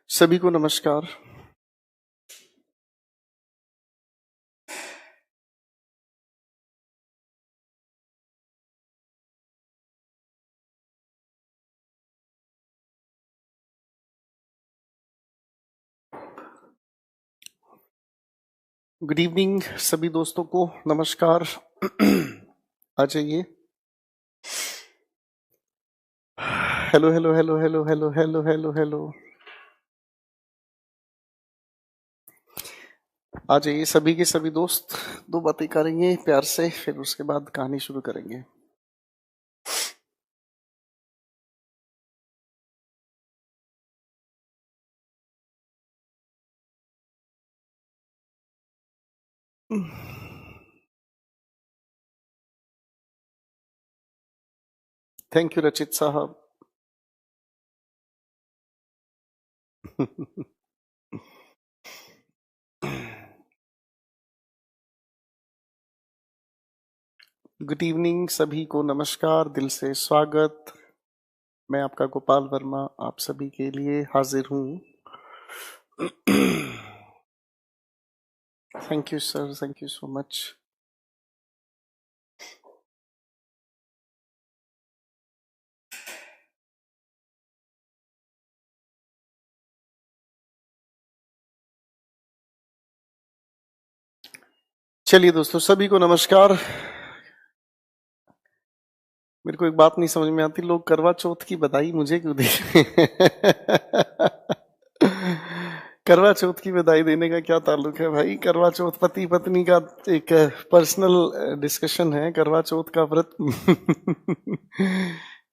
सभी को नमस्कार। गुड इवनिंग सभी दोस्तों को नमस्कार। आ जाइए। Hello hello hello hello hello hello hello hello. आ जाइए सभी के सभी दोस्त। दो बातें करेंगे प्यार से, फिर उसके बाद कहानी शुरू करेंगे। थैंक यू रचित साहब। गुड इवनिंग सभी को नमस्कार, दिल से स्वागत। मैं आपका गोपाल वर्मा आप सभी के लिए हाजिर हूँ। Thank you sir, thank you so much. चलिए दोस्तों, सभी को नमस्कार। मेरे को एक बात नहीं समझ में आती, लोग करवा चौथ की बधाई मुझे क्यों दे रहे हैं? करवा चौथ की बधाई देने का क्या ताल्लुक है भाई? करवा चौथ पति पत्नी का एक पर्सनल डिस्कशन है। करवा चौथ का व्रत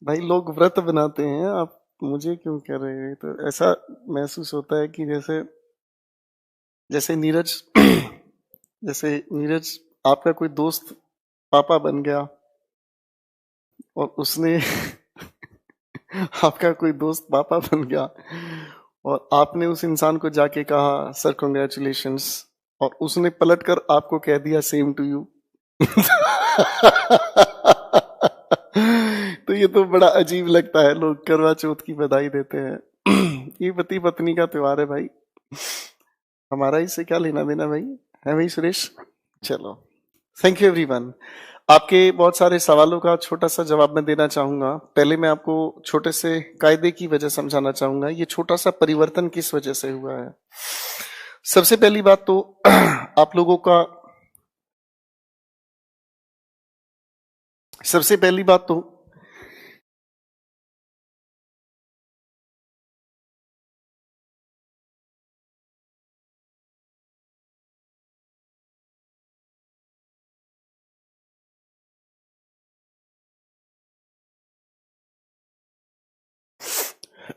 भाई लोग व्रत बनाते हैं, आप मुझे क्यों कह रहे हैं? तो ऐसा महसूस होता है कि जैसे जैसे नीरज जैसे नीरज आपका कोई दोस्त पापा बन गया और उसने आपका कोई दोस्त पापा बन गया और आपने उस इंसान को जाके कहा सर कॉन्ग्रेचुलेशंस, और उसने पलटकर आपको कह दिया सेम टू यू। तो ये तो बड़ा अजीब लगता है, लोग करवा चौथ की बधाई देते हैं। ये पति पत्नी का त्योहार है भाई, हमारा इससे क्या लेना देना भाई, है भाई सुरेश? चलो, थैंक यू एवरीवन। आपके बहुत सारे सवालों का छोटा सा जवाब मैं देना चाहूंगा। पहले मैं आपको छोटे से कायदे की वजह समझाना चाहूंगा, ये छोटा सा परिवर्तन किस वजह से हुआ है। सबसे पहली बात तो आप लोगों का सबसे पहली बात तो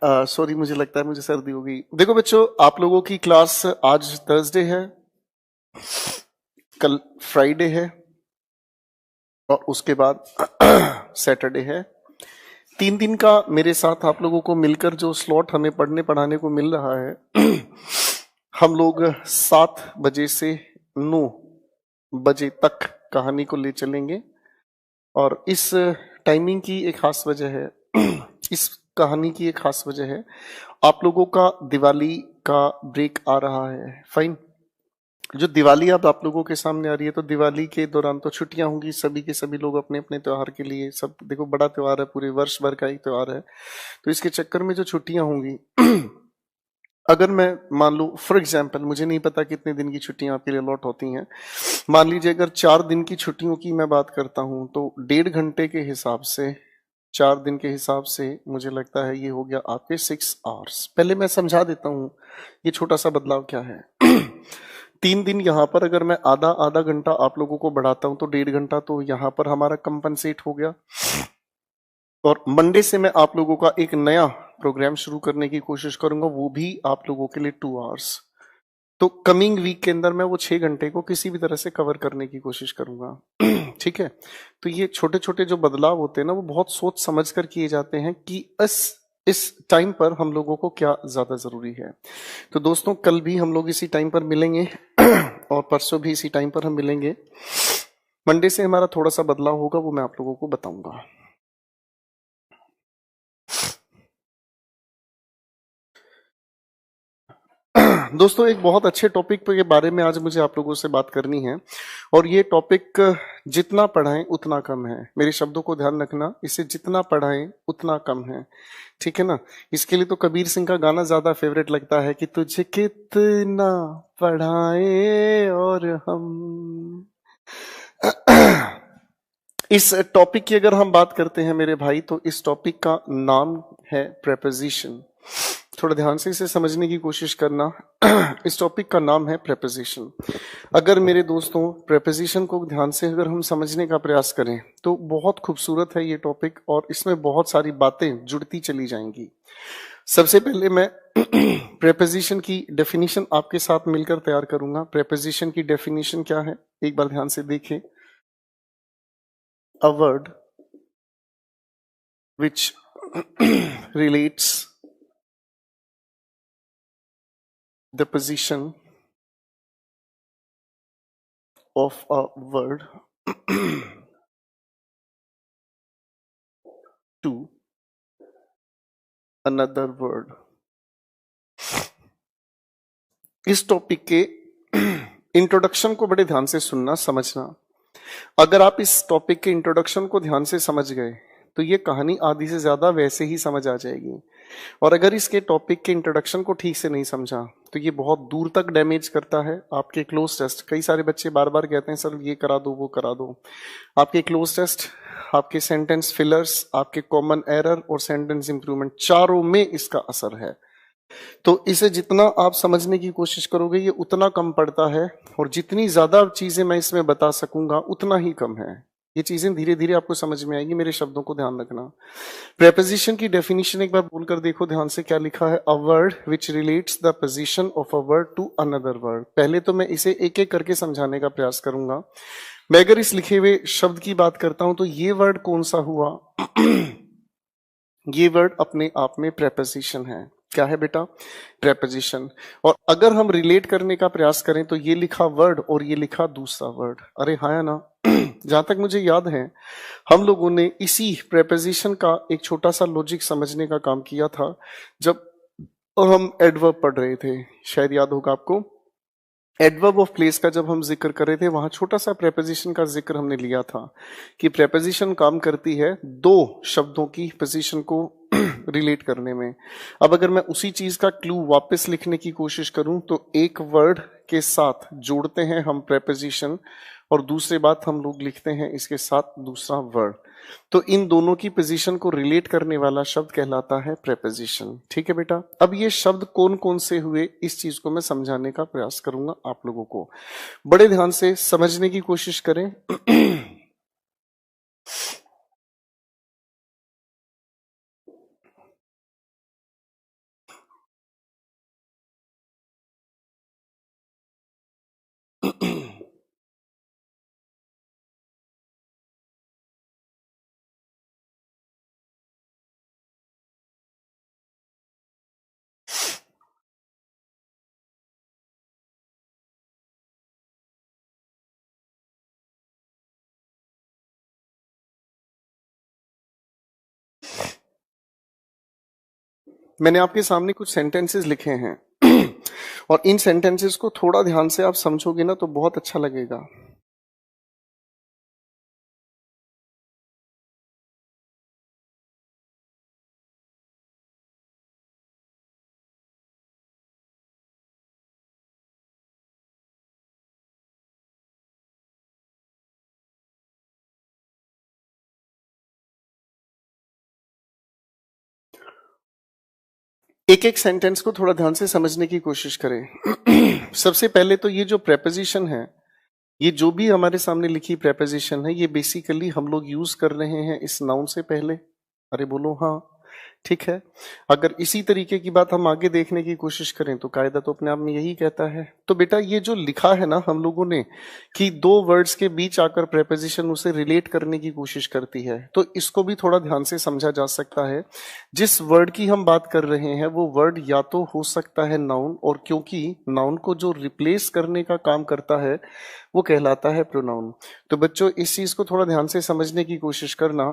सॉरी, मुझे लगता है मुझे सर्दी हो गई। देखो बच्चों, आप लोगों की क्लास आज थर्सडे है, कल फ्राइडे है और उसके बाद सैटरडे है। 3 दिन का मेरे साथ आप लोगों को मिलकर जो स्लॉट हमें पढ़ने पढ़ाने को मिल रहा है, हम लोग 7 बजे से 9 बजे तक कहानी को ले चलेंगे। और इस टाइमिंग की एक खास वजह है, इस कहानी की एक खास वजह है, आप लोगों का दिवाली का ब्रेक आ रहा है। फाइन, जो दिवाली अब आप लोगों के सामने आ रही है, तो दिवाली के दौरान तो छुट्टियां होंगी, सभी के सभी लोग अपने अपने त्योहार के लिए, सब देखो बड़ा त्योहार है, पूरे वर्ष भर का एक त्योहार है, तो इसके चक्कर में जो छुट्टियां होंगी, अगर मैं मान लूं फॉर एग्जाम्पल, मुझे नहीं पता कितने दिन की छुट्टियां आपके लिए अलॉट होती हैं, मान लीजिए अगर 4 दिन की छुट्टियों की मैं बात करता हूं, तो 1.5 घंटे के हिसाब से 4 दिन के हिसाब से मुझे लगता है ये हो गया आपके 6 आवर्स। पहले मैं समझा देता हूं ये छोटा सा बदलाव क्या है। 3 दिन यहाँ पर अगर मैं आधा आधा घंटा आप लोगों को बढ़ाता हूं, तो 1.5 घंटा तो यहाँ पर हमारा कंपनसेट हो गया। और मंडे से मैं आप लोगों का एक नया प्रोग्राम शुरू करने की कोशिश करूंगा, वो भी आप लोगों के लिए 2 आवर्स। तो कमिंग वीक के अंदर मैं वो 6 घंटे को किसी भी तरह से कवर करने की कोशिश करूंगा। ठीक है, तो ये छोटे छोटे जो बदलाव होते हैं ना, वो बहुत सोच समझ कर किए जाते हैं कि इस टाइम पर हम लोगों को क्या ज्यादा जरूरी है। तो दोस्तों, कल भी हम लोग इसी टाइम पर मिलेंगे और परसों भी इसी टाइम पर हम मिलेंगे। मंडे से हमारा थोड़ा सा बदलाव होगा, वो मैं आप लोगों को बताऊंगा। दोस्तों एक बहुत अच्छे टॉपिक के बारे में आज मुझे आप लोगों से बात करनी है और ये टॉपिक जितना पढ़ाएं उतना कम है। मेरे शब्दों को ध्यान रखना, इसे जितना पढ़ाएं उतना कम है, ठीक है ना। इसके लिए तो कबीर सिंह का गाना ज्यादा फेवरेट लगता है कि तुझे कितना पढ़ाएं और हम। इस टॉपिक की अगर हम बात करते हैं मेरे भाई, तो इस टॉपिक का नाम है प्रेपोजिशन। थोड़ा ध्यान से इसे समझने की कोशिश करना। इस टॉपिक का नाम है प्रेपोजिशन। अगर मेरे दोस्तों प्रेपोजिशन को ध्यान से अगर हम समझने का प्रयास करें तो बहुत खूबसूरत है ये टॉपिक और इसमें बहुत सारी बातें जुड़ती चली जाएंगी। सबसे पहले मैं प्रेपोजिशन की डेफिनेशन आपके साथ मिलकर तैयार करूंगा। प्रेपोजिशन की डेफिनेशन क्या है, एक बार ध्यान से देखें। A word which relates the position of a word to another word। इस टॉपिक के इंट्रोडक्शन को बड़े ध्यान से सुनना, समझना। अगर आप इस टॉपिक के इंट्रोडक्शन को ध्यान से समझ गए तो ये कहानी आधी से ज्यादा वैसे ही समझ आ जाएगी। और अगर इसके टॉपिक के इंट्रोडक्शन को ठीक से नहीं समझा तो ये बहुत दूर तक डैमेज करता है आपके क्लोज टेस्ट। कई सारे बच्चे बार बार कहते हैं सर ये करा दो वो करा दो। आपके क्लोज टेस्ट, आपके सेंटेंस फिलर्स, आपके कॉमन एरर और सेंटेंस इंप्रूवमेंट, चारों में इसका असर है। तो इसे जितना आप समझने की कोशिश करोगे ये उतना कम पड़ता है और जितनी ज्यादा चीजें मैं इसमें बता सकूंगा उतना ही कम है। ये चीजें धीरे धीरे आपको समझ में आएगी, मेरे शब्दों को ध्यान रखना। प्रेपोजिशन की डेफिनेशन एक बार बोलकर देखो ध्यान से, क्या लिखा है। A word which relates the position of a word to another word. पहले तो मैं इसे एक एक करके समझाने का प्रयास करूंगा। मैं अगर इस लिखे हुए शब्द की बात करता हूं तो ये वर्ड कौन सा हुआ? ये वर्ड अपने आप में प्रेपोजिशन है। क्या है बेटा? प्रेपोजिशन। और अगर हम रिलेट करने का प्रयास करें तो ये लिखा वर्ड और ये लिखा दूसरा वर्ड। अरे हाँ या ना? जहां तक मुझे याद है हम लोगों ने इसी प्रेपोजिशन का एक छोटा सा लॉजिक समझने का काम किया था जब हम एडवर्ब पढ़ रहे थे। शायद याद होगा आपको। एडवर्ब ऑफ प्लेस का जब हम जिक्र कर रहे थे वहां छोटा सा प्रेपोजिशन का जिक्र हमने लिया था कि प्रेपोजिशन काम करती है दो शब्दों की पोजीशन को रिलेट करने में। अब अगर मैं उसी चीज का क्लू वापस लिखने की कोशिश करूं तो एक वर्ड के साथ जोड़ते हैं हम प्रेपोजिशन और दूसरी बात हम लोग लिखते हैं इसके साथ दूसरा वर्ड। तो इन दोनों की पोजीशन को रिलेट करने वाला शब्द कहलाता है प्रेपोजिशन। ठीक है बेटा। अब ये शब्द कौन कौन से हुए इस चीज को मैं समझाने का प्रयास करूंगा आप लोगों को। बड़े ध्यान से समझने की कोशिश करें। मैंने आपके सामने कुछ सेंटेंसेस लिखे हैं और इन सेंटेंसेस को थोड़ा ध्यान से आप समझोगे ना तो बहुत अच्छा लगेगा। एक एक सेंटेंस को थोड़ा ध्यान से समझने की कोशिश करें। सबसे पहले तो ये जो प्रेपोजिशन है, ये जो भी हमारे सामने लिखी प्रेपोजिशन है, ये बेसिकली हम लोग यूज कर रहे हैं इस नाउन से पहले। अरे बोलो हाँ, ठीक है। अगर इसी तरीके की बात हम आगे देखने की कोशिश करें तो कायदा तो अपने आप में यही कहता है। तो बेटा ये जो लिखा है ना हम लोगों ने कि दो वर्ड्स के बीच आकर प्रेपोजिशन उसे रिलेट करने की कोशिश करती है, तो इसको भी थोड़ा ध्यान से समझा जा सकता है। जिस वर्ड की हम बात कर रहे हैं वो वर्ड या तो हो सकता है नाउन, और क्योंकि नाउन को जो रिप्लेस करने का काम करता है वो कहलाता है प्रोनाउन। तो बच्चों इस चीज को थोड़ा ध्यान से समझने की कोशिश करना।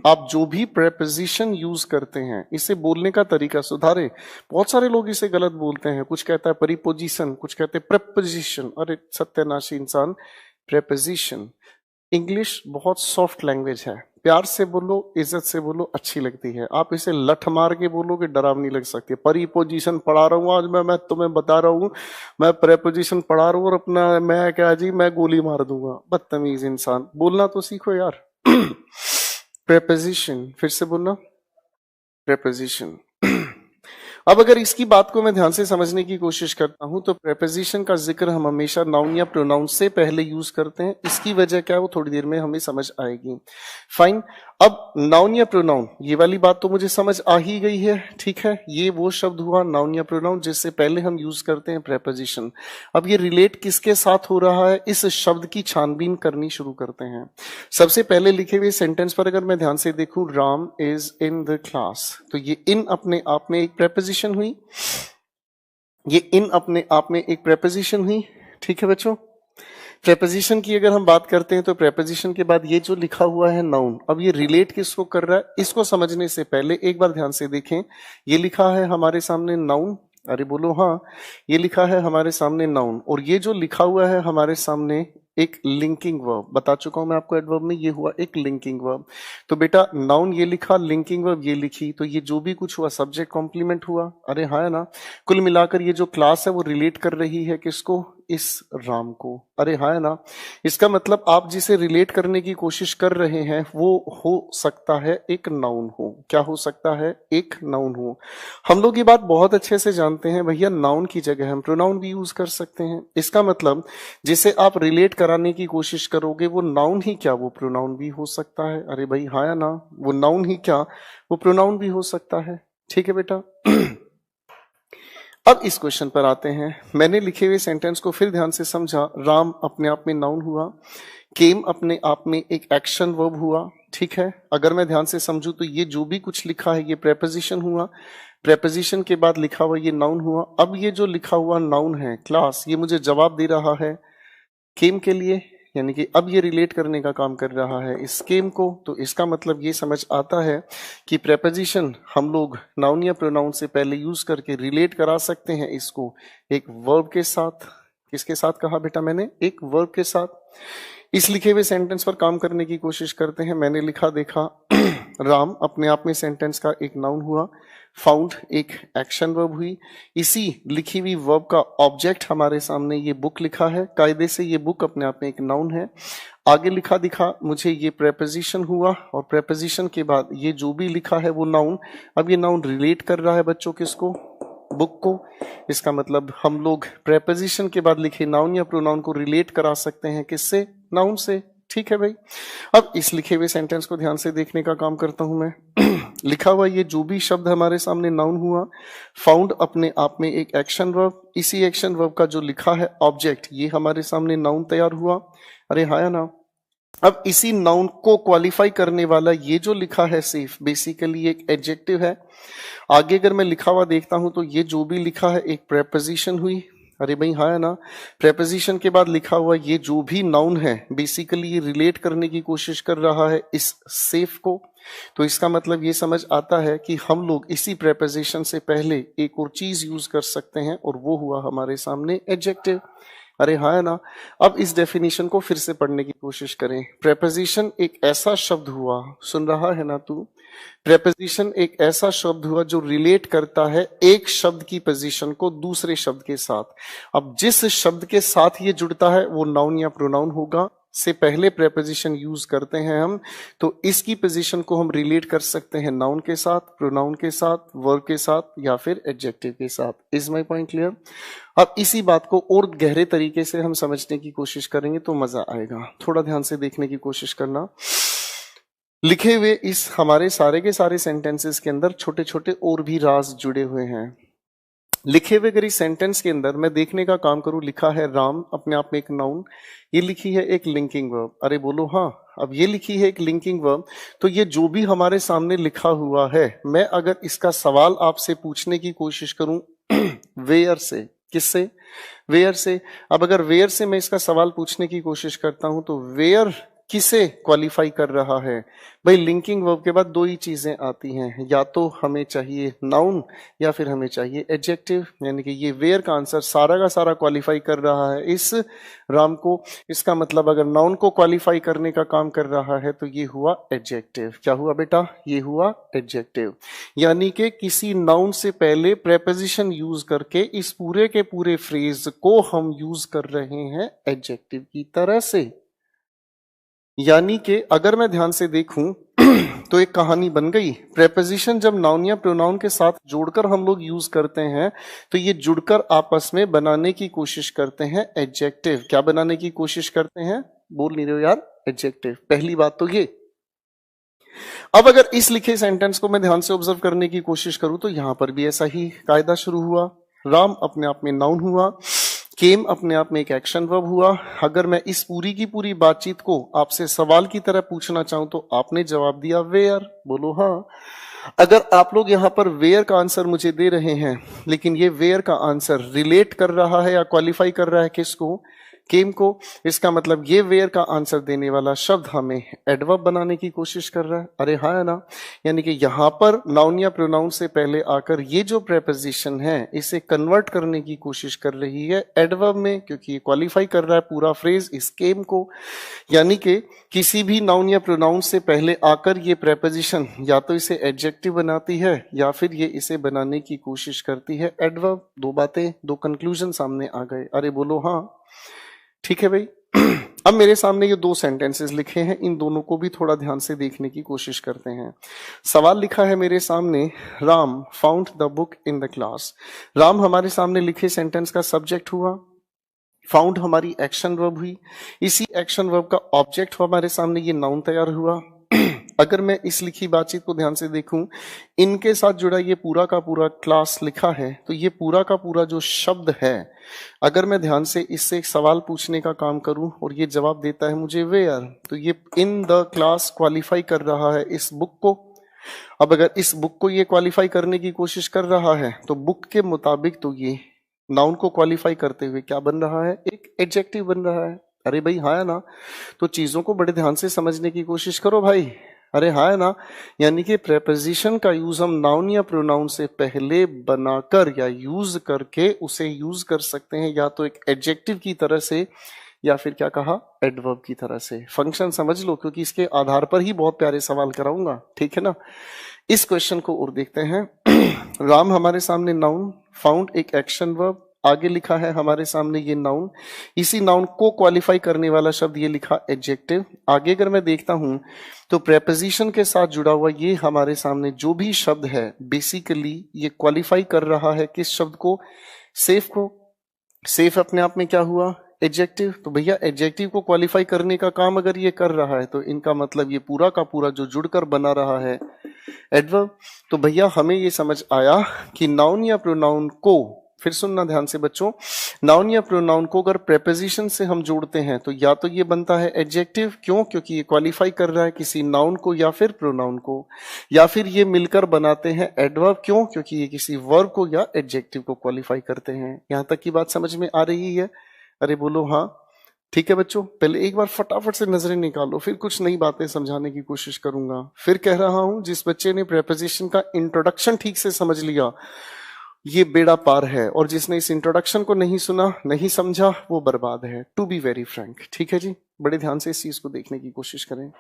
आप जो भी प्रेपोजिशन यूज करते बोलते हैं, इसे बोलने का तरीका सुधारे। बहुत सारे लोग इसे गलत बोलते हैं, कुछ कहता है परिपोजिशन, कुछ कहते हैं प्रेपोजिशन। अरे सत्यानाशी इंसान, प्रेपोजिशन। इंग्लिश बहुत सॉफ्ट लैंग्वेज है, प्यार से बोलो, इज्जत से बोलो, अच्छी लगती है। आप इसे लठ मार के बोलोगे डरावनी लग सकती है। परिपोजिशन पढ़ा रहा हूँ आज मैं तुम्हें बता रहा हूँ, मैं प्रेपोजिशन पढ़ा रहा हूँ और अपना मैं क्या जी मैं गोली मार दूंगा। बदतमीज इंसान, बोलना तो सीखो यार। प्रेपोजिशन, फिर से बोलना, प्रेपोजिशन। अब अगर इसकी बात को मैं ध्यान से समझने की कोशिश करता हूं तो प्रेपोजिशन का जिक्र हम हमेशा नाउन या प्रोनाउन से पहले यूज करते हैं। इसकी वजह क्या है वो थोड़ी देर में हमें समझ आएगी। फाइन। अब नाउन या प्रोनाउन, ये वाली बात तो मुझे समझ आ ही गई है, ठीक है। ये वो शब्द हुआ नाउन या प्रोनाउन जिससे पहले हम यूज करते हैं प्रेपोजिशन। अब ये रिलेट किसके साथ हो रहा है, इस शब्द की छानबीन करनी शुरू करते हैं। सबसे पहले लिखे हुए सेंटेंस पर अगर मैं ध्यान से देखूं, Ram is in the class, तो ये इन अपने आप में एक प्रेपोजिशन हुई, ये इन अपने आप में एक प्रेपोजिशन हुई, ठीक है बच्चों। प्रेपोजिशन की अगर हम बात करते हैं तो प्रेपोजिशन के बाद ये जो लिखा हुआ है नाउन, अब ये रिलेट किसको कर रहा है, इसको समझने से पहले एक बार ध्यान से देखें। ये लिखा है हमारे सामने नाउन, अरे बोलो हाँ, ये लिखा है हमारे सामने नाउन, और ये जो लिखा हुआ है हमारे सामने एक लिंकिंग वर्ब। बता चुका हूं मैं आपको एडवर्ब में, ये हुआ एक लिंकिंग वर्ब। तो बेटा नाउन ये लिखा, लिंकिंग वर्ब ये लिखी, तो ये जो भी कुछ हुआ सब्जेक्ट कॉम्प्लीमेंट हुआ। अरे हाँ है ना। कुल मिलाकर ये जो क्लास है वो रिलेट कर रही है किसको, इस राम को। अरे हाँ है ना। इसका मतलब आप जिसे रिलेट करने की कोशिश कर रहे हैं वो हो सकता है एक नाउन हो। क्या हो सकता है, एक नाउन हो। हम लोग ये बात बहुत अच्छे से जानते हैं भैया, नाउन की जगह हम प्रोनाउन भी यूज कर सकते हैं। इसका मतलब जिसे आप रिलेट कराने की कोशिश करोगे वो नाउन ही क्या वो प्रोनाउन भी हो सकता है। अरे भाई हाँ या ना, वो नाउन ही क्या वो प्रोनाउन भी हो सकता है, ठीक है बेटा। अब इस क्वेश्चन पर आते हैं। मैंने लिखे हुए सेंटेंस को फिर ध्यान से समझा। राम अपने आप में नाउन हुआ, केम अपने आप में एक एक्शन वर्ब हुआ, ठीक है। अगर मैं ध्यान से समझूं तो ये जो भी कुछ लिखा है ये प्रेपोजिशन हुआ, प्रेपोजिशन के बाद लिखा हुआ ये नाउन हुआ। अब ये जो लिखा हुआ नाउन है क्लास, ये मुझे जवाब दे रहा है केम के लिए, यानी कि अब ये रिलेट करने का काम कर रहा है इस केम को। तो इसका मतलब ये समझ आता है कि प्रेपोजिशन हम लोग नाउन या प्रोनाउन से पहले यूज करके रिलेट करा सकते हैं इसको एक वर्ब के साथ। किसके साथ कहा बेटा मैंने, एक वर्ब के साथ। इस लिखे हुए सेंटेंस पर काम करने की कोशिश करते हैं। मैंने लिखा देखा, राम अपने आप में सेंटेंस का एक नाउन हुआ, फाउंड एक एक्शन वर्ब हुई, इसी लिखी हुई वर्ब का ऑब्जेक्ट हमारे सामने ये बुक लिखा है। कायदे से ये बुक अपने आप में एक नाउन है। आगे लिखा दिखा मुझे ये प्रेपोजिशन हुआ, और प्रेपोजिशन के बाद ये जो भी लिखा है वो नाउन। अब ये नाउन रिलेट कर रहा है बच्चों किसको, बुक को। इसका मतलब हम लोग प्रेपोजिशन के बाद लिखे नाउन या प्रोनाउन को रिलेट करा सकते हैं किससे, नाउन से, ठीक है भाई। अब इस लिखे हुए सेंटेंस को ध्यान से देखने का काम करता हूं मैं। लिखा हुआ ये जो भी शब्द हमारे सामने नाउन हुआ, फाउंड अपने आप में एक एक्शन वर्ब, इसी एक्शन वर्ब का जो लिखा है ऑब्जेक्ट ये हमारे सामने नाउन तैयार हुआ। अरे हाँ या ना। अब इसी नाउन को क्वालिफाई करने वाला ये जो लिखा है सिर्फ बेसिकली एक एडजेक्टिव है। आगे अगर मैं लिखा हुआ देखता हूं तो ये जो भी लिखा है एक प्रेपोजिशन हुई। अरे भाई हाँ है ना। प्रेपोजिशन के बाद लिखा हुआ ये जो भी नाउन है बेसिकली ये रिलेट करने की कोशिश कर रहा है इस सेफ को। तो इसका मतलब ये समझ आता है कि हम लोग इसी प्रेपोजिशन से पहले एक और चीज यूज कर सकते हैं, और वो हुआ हमारे सामने एडजेक्टिव। अरे हाँ है ना। अब इस डेफिनेशन को फिर से पढ़ने की कोशिश करें। प्रेपोजिशन एक ऐसा शब्द हुआ, सुन रहा है ना तू, प्रेपोजिशन एक ऐसा शब्द हुआ जो रिलेट करता है एक शब्द की पोजीशन को दूसरे शब्द के साथ। अब जिस शब्द के साथ ये जुड़ता है वो नाउन या प्रोनाउन होगा। से पहले प्रेपोजिशन यूज करते हैं हम, तो इसकी पोजीशन को हम रिलेट कर सकते हैं नाउन के साथ, प्रोनाउन के साथ, वर्ब के साथ, या फिर एडजेक्टिव के साथ। Is my point clear. अब इसी बात को और गहरे तरीके से हम समझने की कोशिश करेंगे तो मजा आएगा। थोड़ा ध्यान से देखने की कोशिश करना। लिखे हुए इस हमारे सारे के सारे सेंटेंसेस के अंदर छोटे छोटे और भी राज जुड़े हुए हैं। लिखे हुए अगर इस सेंटेंस के अंदर मैं देखने का काम करूं, लिखा है राम अपने आप में एक नाउन, ये लिखी है एक लिंकिंग वर्ब। अरे बोलो हाँ। अब ये लिखी है एक लिंकिंग वर्ब, तो ये जो भी हमारे सामने लिखा हुआ है, मैं अगर इसका सवाल आपसे पूछने की कोशिश करूं वेयर से, किससे, वेयर से। अब अगर वेयर से मैं इसका सवाल पूछने की कोशिश करता हूं तो वेयर किसे क्वालिफाई कर रहा है? भाई लिंकिंग वर्ब के बाद दो ही चीजें आती हैं, या तो हमें चाहिए नाउन या फिर हमें चाहिए एडजेक्टिव, यानी कि ये वेयर का आंसर सारा का सारा क्वालिफाई कर रहा है इस राम को। इसका मतलब अगर नाउन को क्वालिफाई करने का काम कर रहा है तो ये हुआ एडजेक्टिव। क्या हुआ बेटा? ये हुआ एडजेक्टिव। यानी कि किसी नाउन से पहले प्रेपोजिशन यूज करके इस पूरे के पूरे फ्रेज को हम यूज कर रहे हैं एडजेक्टिव की तरह से। यानी कि अगर मैं ध्यान से देखूं तो एक कहानी बन गई। प्रेपोजिशन जब नाउन या प्रोनाउन के साथ जोड़कर हम लोग यूज करते हैं तो ये जुड़कर आपस में बनाने की कोशिश करते हैं एडजेक्टिव। क्या बनाने की कोशिश करते हैं? बोल नहीं रहे हो यार? एडजेक्टिव। पहली बात तो ये। अब अगर इस लिखे सेंटेंस को मैं ध्यान से ऑब्जर्व करने की कोशिश करूं तो यहां पर भी ऐसा ही कायदा शुरू हुआ। राम अपने आप में नाउन हुआ, केम अपने आप में एक एक्शन वर्ब हुआ। अगर मैं इस पूरी की पूरी बातचीत को आपसे सवाल की तरह पूछना चाहूं तो आपने जवाब दिया वेयर। बोलो हाँ। अगर आप लोग यहां पर वेयर का आंसर मुझे दे रहे हैं, लेकिन ये वेयर का आंसर रिलेट कर रहा है या क्वालिफाई कर रहा है किसको? केम को। इसका मतलब ये वेयर का आंसर देने वाला शब्द हमें एडवर्ब बनाने की कोशिश कर रहा है। अरे हाँ है ना? यानी कि यहां पर नाउन या प्रोनाउन से पहले आकर ये जो प्रेपोजिशन है इसे कन्वर्ट करने की कोशिश कर रही है एडवर्ब में, क्योंकि ये क्वालिफाई कर रहा है पूरा फ्रेज इस केम को। यानी कि किसी भी नाउन या प्रोनाउन से पहले आकर ये प्रेपोजिशन या तो इसे एडजेक्टिव बनाती है या फिर ये इसे बनाने की कोशिश करती है एडवर्ब। दो बातें, दो कंक्लूजन सामने आ गए। अरे बोलो हाँ। ठीक है भाई। अब मेरे सामने ये दो सेंटेंसेस लिखे हैं, इन दोनों को भी थोड़ा ध्यान से देखने की कोशिश करते हैं। सवाल लिखा है मेरे सामने, Ram found the book in the class. Ram हमारे सामने लिखे सेंटेंस का सब्जेक्ट हुआ, फाउंड हमारी एक्शन वर्ब हुई, इसी एक्शन वर्ब का ऑब्जेक्ट हमारे सामने ये नाउन तैयार हुआ। अगर मैं इस लिखी बातचीत को ध्यान से देखूं, इनके साथ जुड़ा ये पूरा का पूरा क्लास लिखा है, तो ये पूरा का पूरा जो शब्द है, अगर मैं ध्यान से इससे एक सवाल पूछने का काम करूं और ये जवाब देता है मुझे वेयर, तो ये इन द क्लास क्वालिफाई कर रहा है इस बुक को। अब अगर इस बुक को ये क्वालिफाई करने की कोशिश कर रहा है तो बुक के मुताबिक तो ये नाउन को क्वालिफाई करते हुए क्या बन रहा है? एक एडजेक्टिव बन रहा है। अरे भाई हाँ है ना? तो चीजों को बड़े ध्यान से समझने की कोशिश करो भाई। अरे हाँ है ना? यानी कि प्रेपोजिशन का यूज हम नाउन या प्रोनाउन से पहले बनाकर या यूज करके उसे यूज कर सकते हैं, या तो एक एडजेक्टिव की तरह से या फिर क्या कहा? एडवर्ब की तरह से। फंक्शन समझ लो, क्योंकि इसके आधार पर ही बहुत प्यारे सवाल कराऊंगा। ठीक है ना? इस क्वेश्चन को और देखते हैं। राम हमारे सामने नाउन, फाउंड एक एक्शन वर्ब, आगे लिखा है हमारे सामने ये नाउन, इसी नाउन को क्वालिफाई करने वाला शब्द ये लिखा एडजेक्टिव। आगे अगर मैं देखता हूं तो प्रेपोजिशन के साथ जुड़ा हुआ ये हमारे सामने जो भी शब्द है बेसिकली ये क्वालिफाई कर रहा है किस शब्द को? सेफ को। सेफ अपने आप में क्या हुआ? एडजेक्टिव। तो भैया एडजेक्टिव को क्वालिफाई करने का काम अगर ये कर रहा है तो इनका मतलब ये पूरा का पूरा जो जुड़कर बना रहा है एडवर्ब। तो भैया हमें ये समझ आया कि नाउन या प्रोनाउन को, फिर सुनना ध्यान से बच्चों, नाउन या प्रोनाउन को अगर प्रेपोजिशन से हम जोड़ते हैं तो या तो ये बनता है एडजेक्टिव। क्यों? क्योंकि ये क्वालिफाई कर रहा है किसी नाउन को या फिर प्रोनाउन को। या फिर ये मिलकर बनाते हैं एडवर्ब। क्यों? क्योंकि ये किसी वर्ब को या एडजेक्टिव को क्वालिफाई करते हैं। यहां तक की बात समझ में आ रही है? अरे बोलो हाँ। ठीक है बच्चों, पहले एक बार फटाफट से नजरें निकालो, फिर कुछ नई बातें समझाने की कोशिश करूंगा। फिर कह रहा हूं, जिस बच्चे ने प्रेपोजिशन का इंट्रोडक्शन ठीक से समझ लिया ये बेड़ा पार है, और जिसने इस इंट्रोडक्शन को नहीं सुना, नहीं समझा, वो बर्बाद है। To be very frank. ठीक है जी, बड़े ध्यान से इस चीज को देखने की कोशिश करें।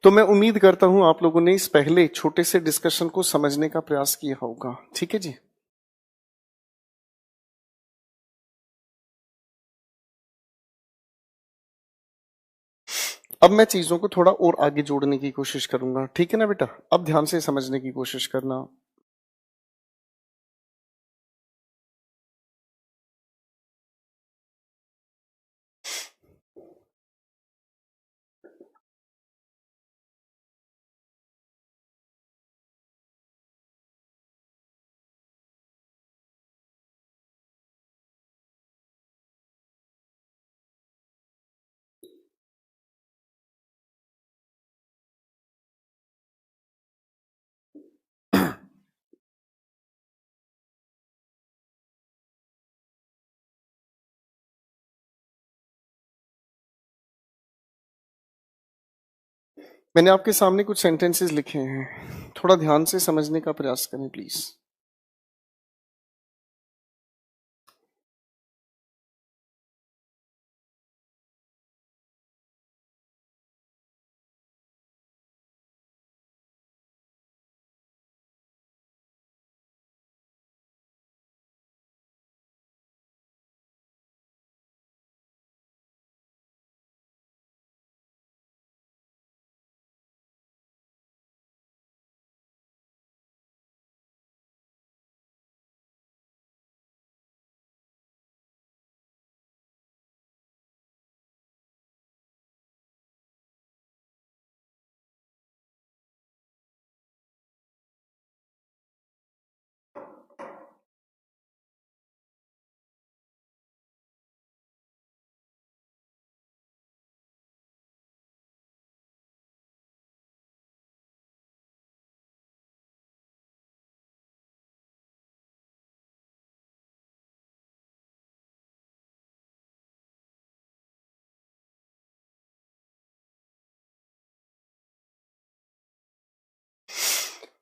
तो मैं उम्मीद करता हूं आप लोगों ने इस पहले छोटे से डिस्कशन को समझने का प्रयास किया होगा। ठीक है जी। अब मैं चीजों को थोड़ा और आगे जोड़ने की कोशिश करूंगा, ठीक है ना बेटा? अब ध्यान से समझने की कोशिश करना। मैंने आपके सामने कुछ सेंटेंसेस लिखे हैं, थोड़ा ध्यान से समझने का प्रयास करें प्लीज।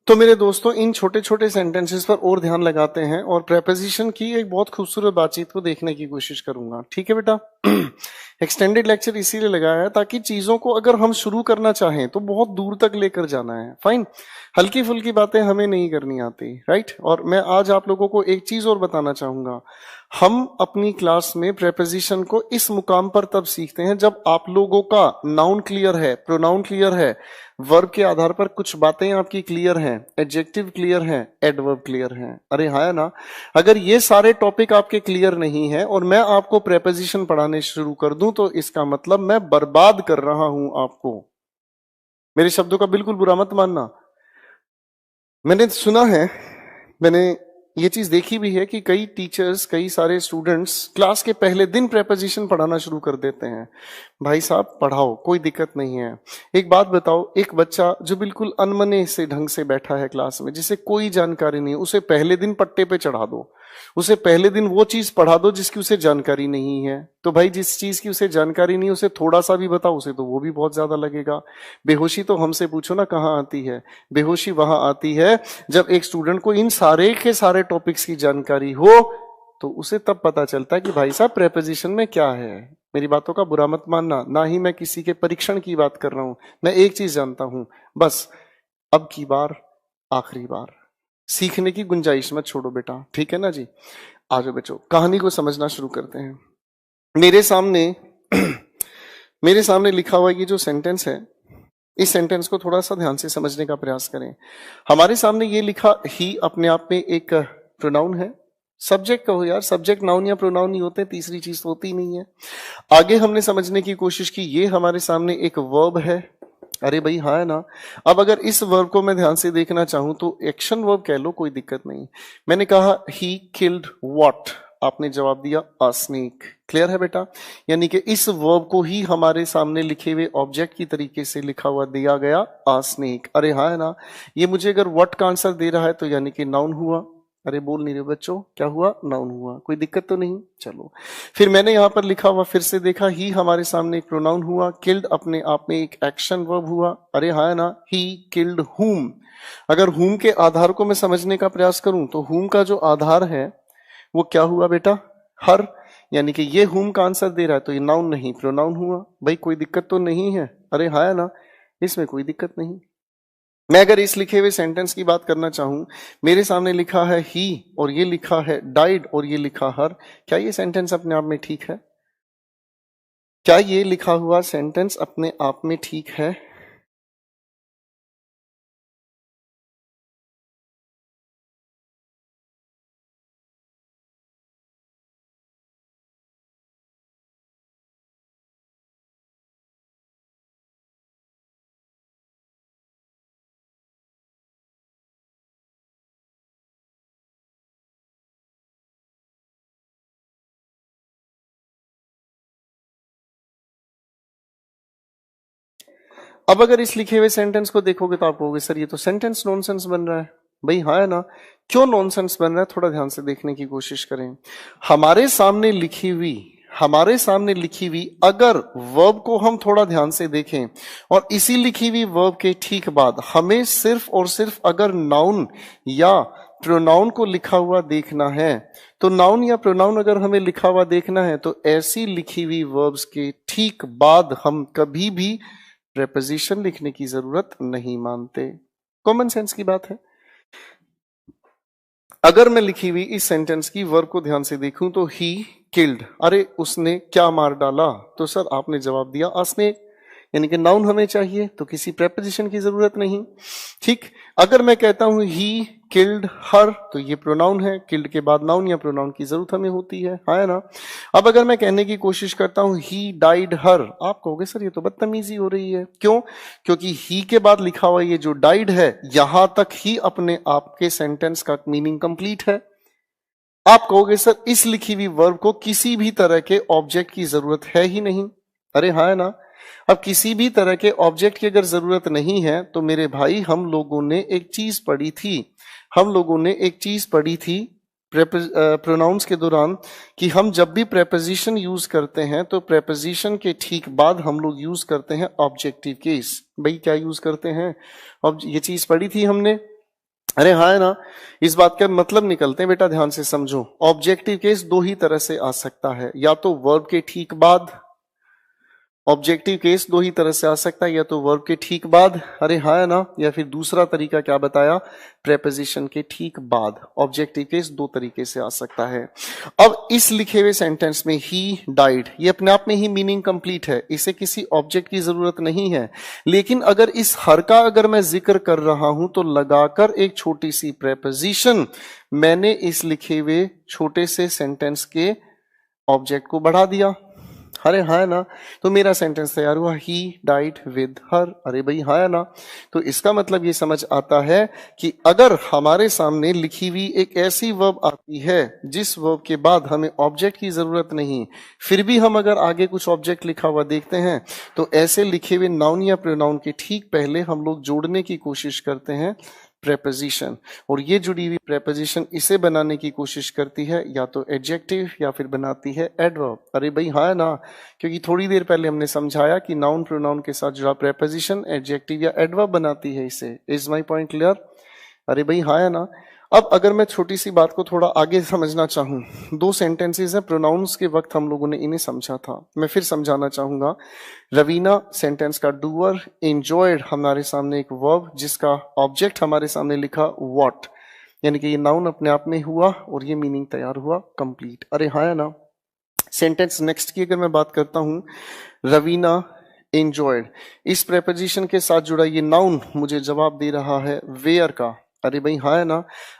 तो मेरे दोस्तों, इन छोटे छोटे सेंटेंसेस पर और ध्यान लगाते हैं और प्रेपोजिशन की एक बहुत खूबसूरत बातचीत को देखने की कोशिश करूंगा, ठीक है बेटा? एक्सटेंडेड लेक्चर इसीलिए लगाया है ताकि चीजों को अगर हम शुरू करना चाहें तो बहुत दूर तक लेकर जाना है। फाइन, हल्की फुल्की बातें हमें नहीं करनी आती, राइट? और मैं आज आप लोगों को एक चीज और बताना चाहूंगा, हम अपनी क्लास में प्रेपोजिशन को इस मुकाम पर तब सीखते हैं जब आप लोगों का नाउन क्लियर है, प्रोनाउन क्लियर है, वर्ब के आधार पर कुछ बातें आपकी क्लियर हैं, एडजेक्टिव क्लियर हैं, एडवर्ब क्लियर हैं। अरे हाँ ना? अगर ये सारे टॉपिक आपके क्लियर नहीं है और मैं आपको प्रेपोजिशन पढ़ाने शुरू कर दूं तो इसका मतलब मैं बर्बाद कर रहा हूं आपको। मेरे शब्दों का बिल्कुल बुरा मत मानना। मैंने सुना है, मैंने ये चीज देखी भी है कि कई टीचर्स, कई सारे स्टूडेंट्स क्लास के पहले दिन प्रेपोजिशन पढ़ाना शुरू कर देते हैं। भाई साहब पढ़ाओ, कोई दिक्कत नहीं है। एक बात बताओ, एक बच्चा जो बिल्कुल अनमने से ढंग से बैठा है क्लास में, जिसे कोई जानकारी नहीं, उसे पहले दिन पट्टे पे चढ़ा दो, उसे पहले दिन वो चीज पढ़ा दो जिसकी उसे जानकारी नहीं है। तो भाई जिस चीज की उसे जानकारी नहीं, उसे थोड़ा सा भी बताओ, उसे तो वो भी बहुत ज्यादा लगेगा। बेहोशी तो हमसे पूछो ना कहाँ आती है? बेहोशी वहां आती है जब एक स्टूडेंट को इन सारे के सारे टॉपिक्स की जानकारी हो, तो उसे तब पता चलता है कि भाई साहब प्रेपोजिशन में क्या है। मेरी बातों का बुरा मत मानना, ना ही मैं किसी के परीक्षण की बात कर रहा हूं। मैं एक चीज जानता हूं बस, अब की बार, आखिरी बार, सीखने की गुंजाइश मत छोड़ो बेटा, ठीक है ना जी? आ जाओ बच्चों, कहानी को समझना शुरू करते हैं। मेरे सामने मेरे सामने लिखा हुआ ये जो सेंटेंस है, इस सेंटेंस को थोड़ा सा ध्यान से समझने का प्रयास करें। हमारे सामने ये लिखा ही अपने आप में एक प्रोनाउन है। सब्जेक्ट कहो यार, सब्जेक्ट नाउन या प्रोनाउन नहीं होते, तीसरी चीज तो होती नहीं है। आगे हमने समझने की कोशिश की, ये हमारे सामने एक वर्ब है। अरे भाई हाँ है ना? अब अगर इस वर्ब को मैं ध्यान से देखना चाहूं तो एक्शन वर्ब कह लो, कोई दिक्कत नहीं। मैंने कहा ही किल्ड व्हाट, आपने जवाब दिया अ स्नेक। क्लियर है बेटा? यानी कि इस वर्ब को ही हमारे सामने लिखे हुए ऑब्जेक्ट की तरीके से लिखा हुआ दिया गया अ स्नेक। अरे हाँ है ना? ये मुझे अगर व्हाट का आंसर दे रहा है तो यानी कि नाउन हुआ। अरे बोल नहीं रहे बच्चों, क्या हुआ? नाउन हुआ। कोई दिक्कत तो नहीं? चलो, फिर मैंने यहां पर लिखा हुआ फिर से देखा, ही हमारे सामने एक प्रोनाउन हुआ, किल्ड अपने आप में एक एक्शन वर्ब हुआ। अरे हाँ है ना? ही किल्ड हुम। अगर हुम के आधार को मैं समझने का प्रयास करूं तो हुम का जो आधार है वो क्या हुआ बेटा? हर। यानी कि ये हुम का आंसर दे रहा है तो ये नाउन नहीं प्रोनाउन हुआ। भाई कोई दिक्कत तो नहीं है? अरे हाँ है ना? इसमें कोई दिक्कत नहीं। मैं अगर इस लिखे हुए सेंटेंस की बात करना चाहूं, मेरे सामने लिखा है ही और ये लिखा है डाइड और ये लिखा हर, क्या ये सेंटेंस अपने आप में ठीक है? क्या ये लिखा हुआ सेंटेंस अपने आप में ठीक है? अब अगर इस लिखे हुए सेंटेंस को देखोगे तो आप कहोगे सर ये तो सेंटेंस नॉनसेंस बन रहा है। भाई हाँ है ना। क्यों नॉनसेंस बन रहा है, थोड़ा ध्यान से देखने की कोशिश करें। हमारे सामने लिखी हुई हमारे सामने लिखी हुई अगर वर्ब को हम थोड़ा ध्यान से देखें और इसी लिखी हुई वर्ब के ठीक बाद हमें सिर्फ और सिर्फ अगर नाउन या प्रोनाउन को लिखा हुआ देखना है, तो नाउन या प्रोनाउन अगर हमें लिखा हुआ देखना है तो ऐसी लिखी हुई वर्ब्स के ठीक बाद हम कभी भी प्रेपोजिशन लिखने की जरूरत नहीं मानते। कॉमन सेंस की बात है। अगर मैं लिखी हुई इस सेंटेंस की वर्ब को ध्यान से देखूं तो ही किल्ड, अरे उसने क्या मार डाला, तो सर आपने जवाब दिया असने, यानी कि नाउन हमें चाहिए तो किसी प्रेपोजिशन की जरूरत नहीं। ठीक। अगर मैं कहता हूं ही किल्ड हर, तो ये प्रोनाउन है, किल्ड के बाद नाउन या प्रोनाउन की जरूरत हमें होती है ना। अब अगर मैं कहने की कोशिश करता हूं ही डाइड हर, आप कहोगे सर ये तो बदतमीजी हो रही है। क्यों? क्योंकि ही के बाद लिखा हुआ ये जो डाइड है यहां तक ही अपने आप के सेंटेंस का मीनिंग कंप्लीट है। आप कहोगे सर इस लिखी हुई वर्ब को किसी भी तरह के ऑब्जेक्ट की जरूरत है ही नहीं। अरे हाँ है ना। अब किसी भी तरह के ऑब्जेक्ट की अगर जरूरत नहीं है तो मेरे भाई हम लोगों ने एक चीज पढ़ी थी, प्रोनाउंस के दौरान, कि हम जब भी प्रेपोजिशन यूज करते हैं तो प्रेपोजिशन के ठीक बाद हम लोग यूज करते हैं ऑब्जेक्टिव केस। भाई क्या यूज करते हैं? अब ये चीज पढ़ी थी हमने। अरे हाँ है ना। इस बात का मतलब निकलते हैं बेटा, ध्यान से समझो। ऑब्जेक्टिव केस दो ही तरह से आ सकता है, या तो वर्ब के ठीक बाद। ऑब्जेक्टिव केस दो ही तरह से आ सकता है, या तो वर्ब के ठीक बाद, अरे हाँ है ना, या फिर दूसरा तरीका क्या बताया, प्रेपोजिशन के ठीक बाद। ऑब्जेक्टिव केस दो तरीके से आ सकता है। अब इस लिखे हुए सेंटेंस में ही डाइड, ये अपने आप में ही मीनिंग कंप्लीट है, इसे किसी ऑब्जेक्ट की जरूरत नहीं है। लेकिन अगर इस हर का अगर मैं जिक्र कर रहा हूं तो लगाकर एक छोटी सी प्रेपोजिशन मैंने इस लिखे हुए छोटे से सेंटेंस के ऑब्जेक्ट को बढ़ा दिया। अरे हाँ है ना। तो मेरा सेंटेंस तैयार हुआ, ही डाइड विद हर। अरे भाई हाँ है ना। तो इसका मतलब ये समझ आता है कि अगर हमारे सामने लिखी हुई एक ऐसी वर्ब आती है जिस वर्ब के बाद हमें ऑब्जेक्ट की जरूरत नहीं, फिर भी हम अगर आगे कुछ ऑब्जेक्ट लिखा हुआ देखते हैं तो ऐसे लिखे हुए नाउन या प्रोनाउन के ठीक पहले हम लोग जोड़ने की कोशिश करते हैं प्रेपोजिशन। और ये जुड़ी हुई प्रेपोजिशन इसे बनाने की कोशिश करती है या तो एडजेक्टिव या फिर बनाती है एडवर्ब। अरे भाई हाँ है ना। क्योंकि थोड़ी देर पहले हमने समझाया कि नाउन प्रोनाउन के साथ जुड़ा प्रेपोजिशन एडजेक्टिव या एडवर्ब बनाती है इसे। Is my point clear? अरे भाई हाँ है ना। अब अगर मैं छोटी सी बात को थोड़ा आगे समझना चाहूं, दो सेंटेंसेस हैं, प्रोनाउंस के वक्त हम लोगों ने इन्हें समझा था, मैं फिर समझाना चाहूंगा। रवीना सेंटेंस का डूअर, एंजॉयड हमारे सामने एक वर्ब जिसका ऑब्जेक्ट हमारे सामने लिखा व्हाट, यानी कि ये नाउन अपने आप में हुआ और ये मीनिंग तैयार हुआ कंप्लीट। अरे हाँ है ना। सेंटेंस नेक्स्ट की अगर मैं बात करता हूं, रवीना एंजॉयड, इस प्रेपोजिशन के साथ जुड़ा ये नाउन मुझे जवाब दे रहा है वेयर का। अरे भाई हाँ है ना।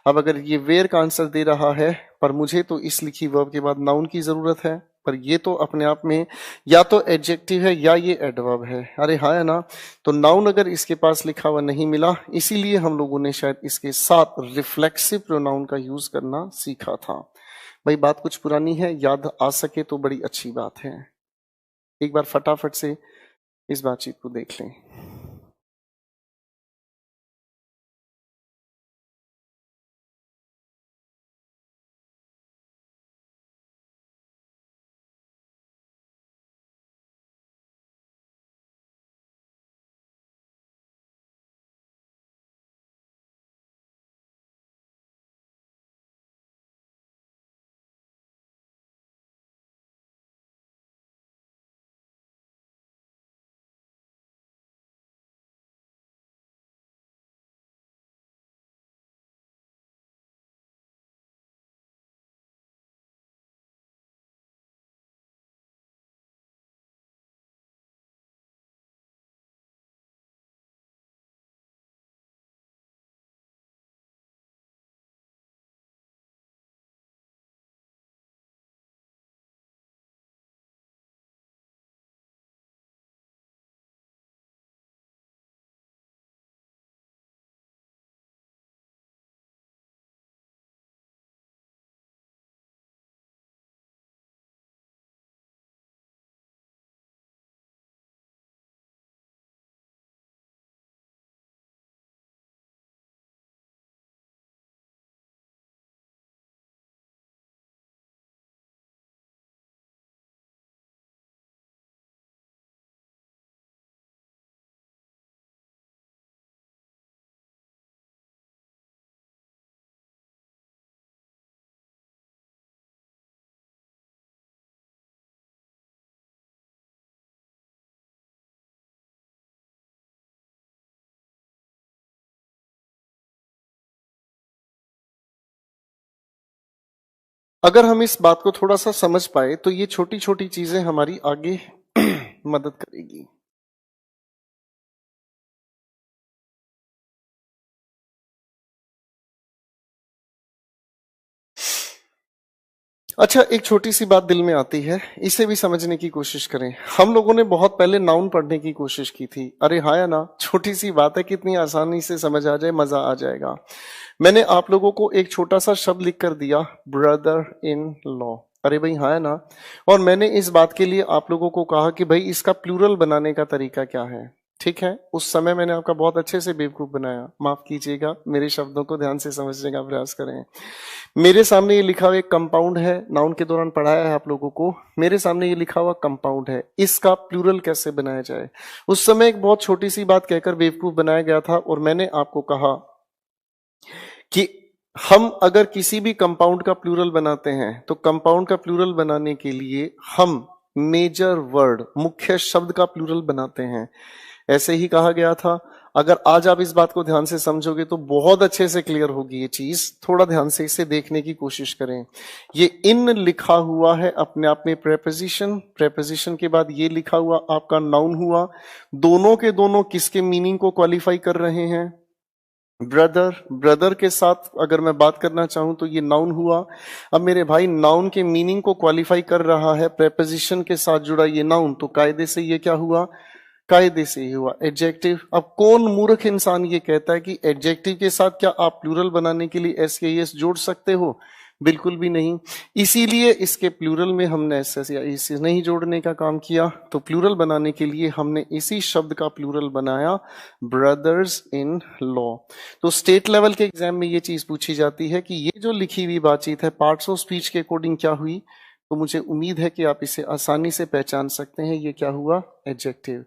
अब अगर ये वेयर का आंसर दे रहा है पर मुझे तो इस लिखी वर्ब के बाद नाउन की जरूरत है, पर ये तो अपने आप में या तो एडजेक्टिव है या ये एडवर्ब है। अरे हाँ है ना। तो नाउन अगर इसके पास लिखा हुआ नहीं मिला, इसीलिए हम लोगों ने शायद इसके साथ रिफ्लेक्सिव प्रोनाउन का यूज करना सीखा था। भाई बात कुछ पुरानी है, याद आ सके तो बड़ी अच्छी बात है। एक बार फटाफट से इस बातचीत को देख लें। अगर हम इस बात को थोड़ा सा समझ पाए तो ये छोटी छोटी चीजें हमारी आगे मदद करेगी। अच्छा, एक छोटी सी बात दिल में आती है, इसे भी समझने की कोशिश करें। हम लोगों ने बहुत पहले नाउन पढ़ने की कोशिश की थी। अरे हाँ या ना, छोटी सी बात है, कितनी आसानी से समझ आ जाए, मजा आ जाएगा। मैंने आप लोगों को एक छोटा सा शब्द लिख कर दिया, ब्रदर इन लॉ। अरे भाई हाँ है ना। और मैंने इस बात के लिए आप लोगों को कहा कि भाई इसका प्लूरल बनाने का तरीका क्या है। ठीक है, उस समय मैंने आपका बहुत अच्छे से बेवकूफ बनाया, माफ कीजिएगा, मेरे शब्दों को ध्यान से समझने का प्रयास करें। मेरे सामने ये लिखा हुआ एक कंपाउंड है, नाउन के दौरान पढ़ाया है आप लोगों को। मेरे सामने ये लिखा हुआ कंपाउंड है, इसका प्लूरल कैसे बनाया जाए। उस समय एक बहुत छोटी सी बात कहकर बेवकूफ बनाया गया था, और मैंने आपको कहा कि हम अगर किसी भी कंपाउंड का प्लूरल बनाते हैं तो कंपाउंड का प्लूरल बनाने के लिए हम मेजर वर्ड, मुख्य शब्द का प्लूरल बनाते हैं। ऐसे ही कहा गया था। अगर आज आप इस बात को ध्यान से समझोगे तो बहुत अच्छे से क्लियर होगी ये चीज। थोड़ा ध्यान से इसे देखने की कोशिश करें। ये इन लिखा हुआ है अपने आप में प्रेपोजिशन, प्रेपोजिशन के बाद ये लिखा हुआ आपका नाउन हुआ। दोनों के दोनों किसके मीनिंग को क्वालिफाई कर रहे हैं? ब्रदर। ब्रदर के साथ अगर मैं बात करना चाहूं तो ये नाउन हुआ। अब मेरे भाई, नाउन के मीनिंग को क्वालिफाई कर रहा है प्रेपोजिशन के साथ जुड़ा ये नाउन, तो कायदे से ये क्या हुआ? कायदे से ही हुआ एडजेक्टिव। अब कौन मूर्ख इंसान ये कहता है कि एडजेक्टिव के साथ क्या आप प्लूरल बनाने के लिए एस के एस जोड़ सकते हो? बिल्कुल भी नहीं। इसीलिए इसके प्लूरल में हमने एस एस या एस नहीं जोड़ने का काम किया। तो प्लूरल बनाने के लिए हमने इसी शब्द का प्लूरल बनाया, ब्रदर्स इन लॉ। तो स्टेट लेवल के एग्जाम में ये चीज पूछी जाती है कि ये जो लिखी हुई बातचीत है पार्ट्स ऑफ स्पीच के अकॉर्डिंग क्या हुई। तो मुझे उम्मीद है कि आप इसे आसानी से पहचान सकते हैं। ये क्या हुआ? एडजेक्टिव।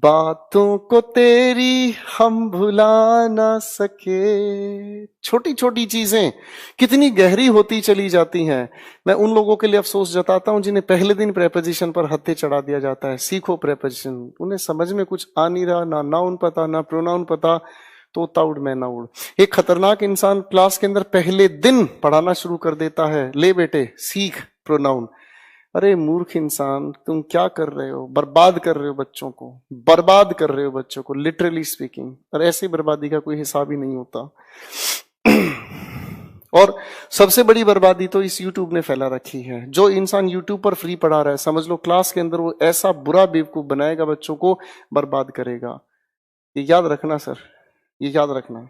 बातों को तेरी हम भुला ना सके। छोटी छोटी चीजें कितनी गहरी होती चली जाती हैं। मैं उन लोगों के लिए अफसोस जताता हूं जिन्हें पहले दिन प्रेपोजिशन पर हत्थे चढ़ा दिया जाता है। सीखो प्रेपोजिशन। उन्हें समझ में कुछ आ नहीं रहा, ना नाउन पता ना प्रोनाउन पता, तो ताउड मैं नाउड। एक खतरनाक इंसान क्लास के अंदर पहले दिन पढ़ाना शुरू कर देता है, ले बेटे सीख प्रोनाउन। अरे मूर्ख इंसान, तुम क्या कर रहे हो? बर्बाद कर रहे हो बच्चों को, बर्बाद कर रहे हो बच्चों को, लिटरली स्पीकिंग। और ऐसी बर्बादी का कोई हिसाब ही नहीं होता। और सबसे बड़ी बर्बादी तो इस YouTube ने फैला रखी है। जो इंसान YouTube पर फ्री पढ़ा रहा है, समझ लो क्लास के अंदर वो ऐसा बुरा बेवकूफ बनाएगा, बच्चों को बर्बाद करेगा। ये याद रखना सर, ये याद रखना।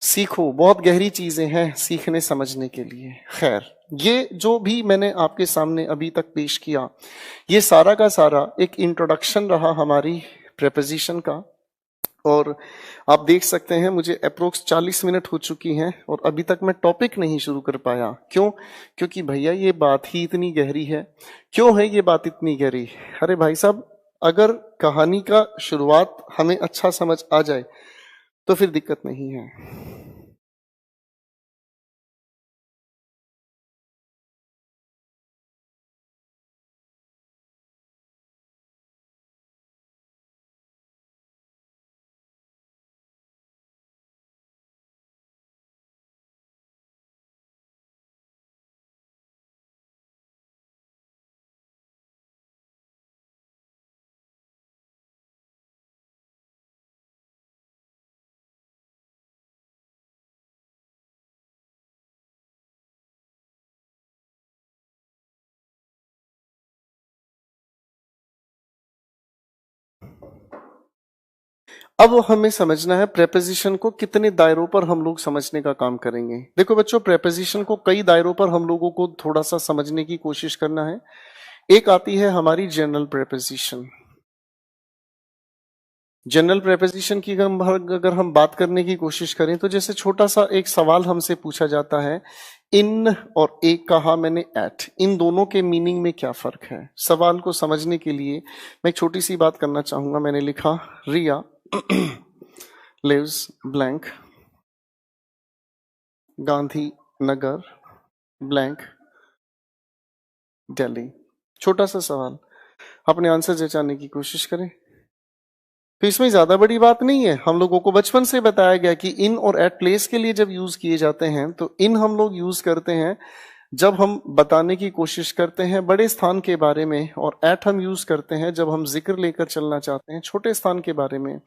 सीखो, बहुत गहरी चीजें हैं सीखने समझने के लिए। खैर, ये जो भी मैंने आपके सामने अभी तक पेश किया, ये सारा का सारा एक इंट्रोडक्शन रहा हमारी प्रेपोजिशन का। और आप देख सकते हैं मुझे अप्रोक्स 40 मिनट हो चुकी हैं और अभी तक मैं टॉपिक नहीं शुरू कर पाया। क्यों? क्योंकि भैया ये बात ही इतनी गहरी है। क्यों है ये बात इतनी गहरी? अरे भाई साहब, अगर कहानी का शुरुआत हमें अच्छा समझ आ जाए तो फिर दिक्कत नहीं है। अब हमें समझना है प्रेपोजिशन को कितने दायरों पर हम लोग समझने का काम करेंगे। देखो बच्चों, प्रेपोजिशन को कई दायरों पर हम लोगों को थोड़ा सा समझने की कोशिश करना है। एक आती है हमारी जनरल प्रेपोजिशन। जनरल प्रेपोजिशन की अगर हम बात करने की कोशिश करें तो जैसे छोटा सा एक सवाल हमसे पूछा जाता है, इन और एक कहा मैंने एट, इन दोनों के मीनिंग में क्या फर्क है? सवाल को समझने के लिए मैं एक छोटी सी बात करना चाहूंगा। मैंने लिखा, रिया lives blank Gandhi Nagar blank Delhi. छोटा सा सवाल, अपने आंसर जचाने की कोशिश करें। तो इसमें ज्यादा बड़ी बात नहीं है। हम लोगों को बचपन से बताया गया कि इन और एट प्लेस के लिए जब यूज किए जाते हैं तो इन हम लोग यूज करते हैं जब हम बताने की कोशिश करते हैं बड़े स्थान के बारे में, और एट हम यूज करते हैं जब हम जिक्र लेकर चलना चाहते हैं छोटे स्थान के बारे में।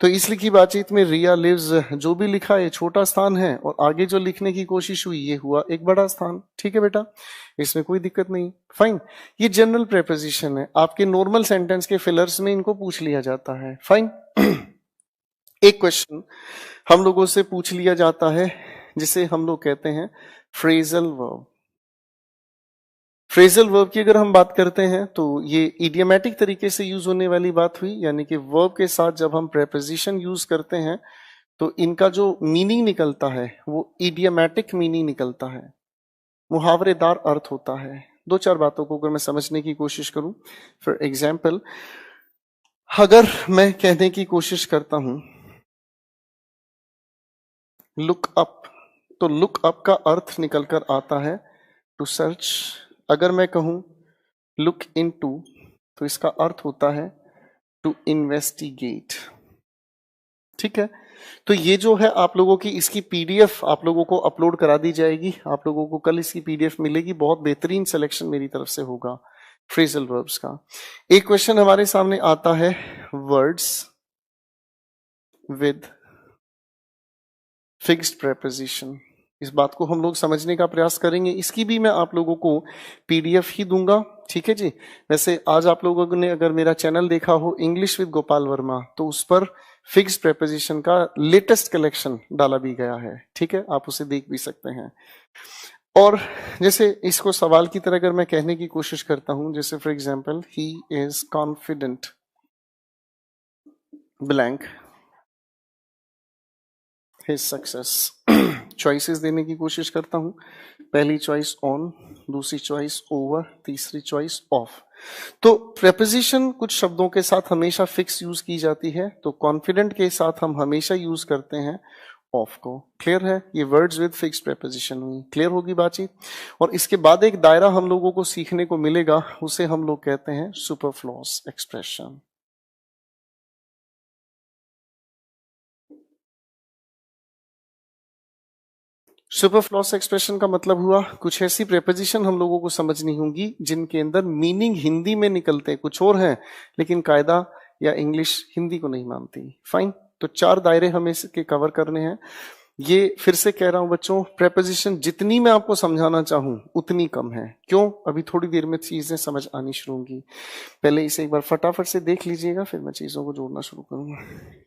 तो इस लिखी बातचीत में रिया लिव्स जो भी लिखा है छोटा स्थान है, और आगे जो लिखने की कोशिश हुई ये हुआ एक बड़ा स्थान। ठीक है बेटा, इसमें कोई दिक्कत नहीं, फाइन। ये जनरल प्रेपोजिशन है, आपके नॉर्मल सेंटेंस के फिलर्स में इनको पूछ लिया जाता है, फाइन। एक क्वेश्चन हम लोगों से पूछ लिया जाता है जिसे हम लोग कहते हैं फ्रेजल वर्ब। फ्रेजल वर्ब की अगर हम बात करते हैं तो ये इडियमेटिक तरीके से यूज होने वाली बात हुई, यानी कि वर्ब के साथ जब हम प्रेपोजिशन यूज करते हैं तो इनका जो मीनिंग निकलता है वो इडियमेटिक मीनिंग निकलता है, मुहावरेदार अर्थ होता है। दो चार बातों को अगर मैं समझने की कोशिश करूं, फॉर एग्जाम्पल अगर मैं कहने की कोशिश करता हूं लुक अप, तो लुक अप का अर्थ निकल कर आता है टू सर्च। अगर मैं कहूं लुक इनटू, तो इसका अर्थ होता है टू इन्वेस्टिगेट। ठीक है, तो ये जो है आप लोगों की इसकी पीडीएफ आप लोगों को अपलोड करा दी जाएगी, आप लोगों को कल इसकी पीडीएफ मिलेगी। बहुत बेहतरीन सिलेक्शन मेरी तरफ से होगा फ्रेजल वर्ब्स का। एक क्वेश्चन हमारे सामने आता है वर्ड्स विद फिक्स्ड प्रेपोजिशन। इस बात को हम लोग समझने का प्रयास करेंगे, इसकी भी मैं आप लोगों को पीडीएफ ही दूंगा। ठीक है जी। वैसे आज आप लोगों ने अगर मेरा चैनल देखा हो इंग्लिश विद गोपाल वर्मा, तो उस पर फिक्स्ड प्रेपोजिशन का लेटेस्ट कलेक्शन डाला भी गया है। ठीक है, आप उसे देख भी सकते हैं। और जैसे इसको सवाल की तरह अगर मैं कहने की कोशिश करता हूं, जैसे for example he is confident blank his success. Choices देने की कोशिश करता हूं। पहली चॉइस ऑन, दूसरी चॉइस ओवर, तीसरी चॉइस ऑफ। तो प्रेपोजिशन कुछ शब्दों के साथ हमेशा फिक्स यूज की जाती है, तो कॉन्फिडेंट के साथ हम हमेशा यूज करते हैं ऑफ को। क्लियर है, ये वर्ड्स विद फिक्स प्रेपोजिशन हुई। क्लियर होगी बातचीत। और इसके बाद एक दायरा हम लोगों को सीखने को मिलेगा, उसे हम लोग कहते हैं सुपरफ्लूअस एक्सप्रेशन। सुपरफ्लूअस एक्सप्रेशन का मतलब हुआ कुछ ऐसी प्रेपोजिशन हम लोगों को समझनी होगी जिनके अंदर मीनिंग हिंदी में निकलते कुछ और हैं, लेकिन कायदा या इंग्लिश हिंदी को नहीं मानती। फाइन, तो चार दायरे हमें इसके कवर करने हैं। ये फिर से कह रहा हूं बच्चों, प्रेपोजिशन जितनी मैं आपको समझाना चाहूं उतनी कम है। क्यों? अभी थोड़ी देर में चीजें समझ आनी शुरू होंगी। पहले इसे एक बार फटाफट से देख लीजिएगा, फिर मैं चीजों को जोड़ना शुरू करूंगा।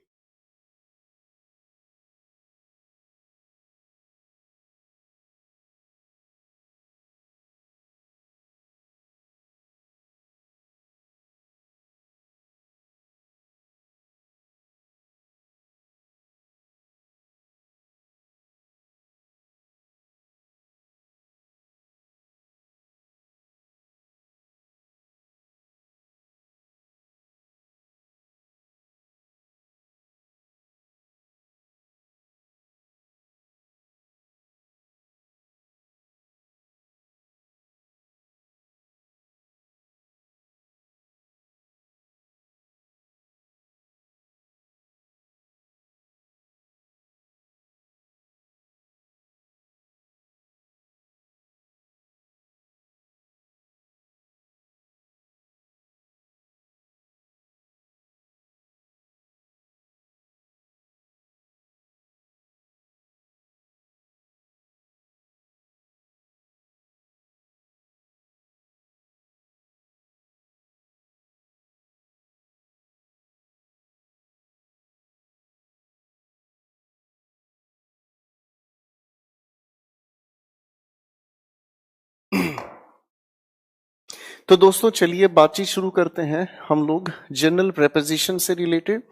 तो दोस्तों चलिए बातचीत शुरू करते हैं हम लोग जनरल प्रेपोजिशन से रिलेटेड।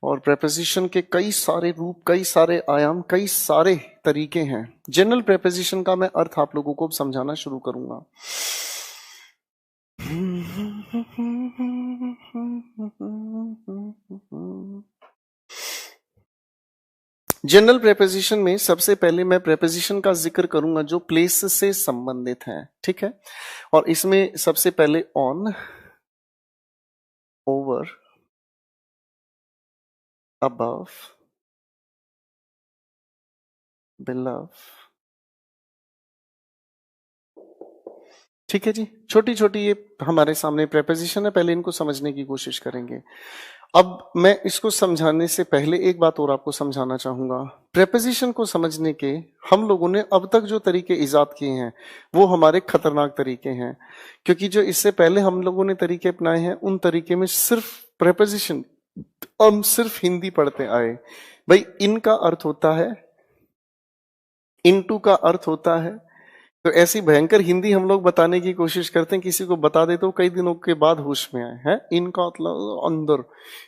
और प्रेपोजिशन के कई सारे रूप, कई सारे आयाम, कई सारे तरीके हैं। जनरल प्रेपोजिशन का मैं अर्थ आप लोगों को समझाना शुरू करूंगा। जनरल प्रेपोजिशन में सबसे पहले मैं प्रेपोजिशन का जिक्र करूंगा जो प्लेस से संबंधित है। ठीक है, और इसमें सबसे पहले ऑन, ओवर, above, below, ठीक है जी, छोटी छोटी ये हमारे सामने प्रेपोजिशन है, पहले इनको समझने की कोशिश करेंगे। अब मैं इसको समझाने से पहले एक बात और आपको समझाना चाहूंगा। प्रेपोजिशन को समझने के हम लोगों ने अब तक जो तरीके इजाद किए हैं वो हमारे खतरनाक तरीके हैं, क्योंकि जो इससे पहले हम लोगों ने तरीके अपनाए हैं उन तरीके में सिर्फ प्रेपोजिशन हम सिर्फ हिंदी पढ़ते आए। भाई इनका अर्थ होता है, इनटू का अर्थ होता है, तो ऐसी भयंकर हिंदी हम लोग बताने की कोशिश करते हैं, किसी को बता देते हो कई दिनों के बाद होश में आए हैं। इनका मतलब अंदर,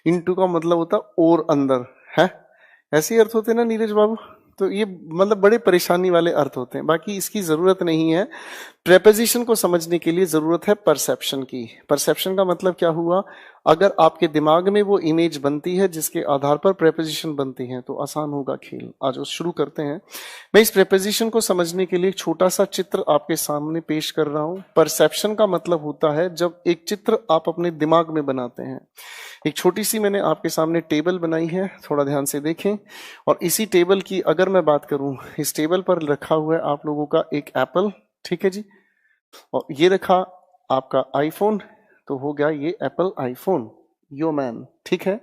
इनटू का मतलब होता और अंदर है, ऐसे ही अर्थ होते हैं ना नीरज बाबू। तो ये मतलब बड़े परेशानी वाले अर्थ होते हैं, बाकी इसकी जरूरत नहीं है। प्रेपोजिशन को समझने के लिए जरूरत है परसेप्शन की। परसेप्शन का मतलब क्या हुआ, अगर आपके दिमाग में वो इमेज बनती है जिसके आधार पर प्रेपोजिशन बनती है तो आसान होगा खेल। आज शुरू करते हैं। मैं इस प्रेपोजिशन को समझने के लिए एक छोटा सा चित्र आपके सामने पेश कर रहा हूं। परसेप्शन का मतलब होता है जब एक चित्र आप अपने दिमाग में बनाते हैं। एक छोटी सी मैंने आपके सामने टेबल बनाई है, थोड़ा ध्यान से देखें। और इसी टेबल की अगर मैं बात करूं, इस टेबल पर रखा हुआ है आप लोगों का एक एप्पल, ठीक है जी, और ये रखा आपका आईफोन, तो हो गया ये एप्पल आईफोन यो मैन, ठीक है।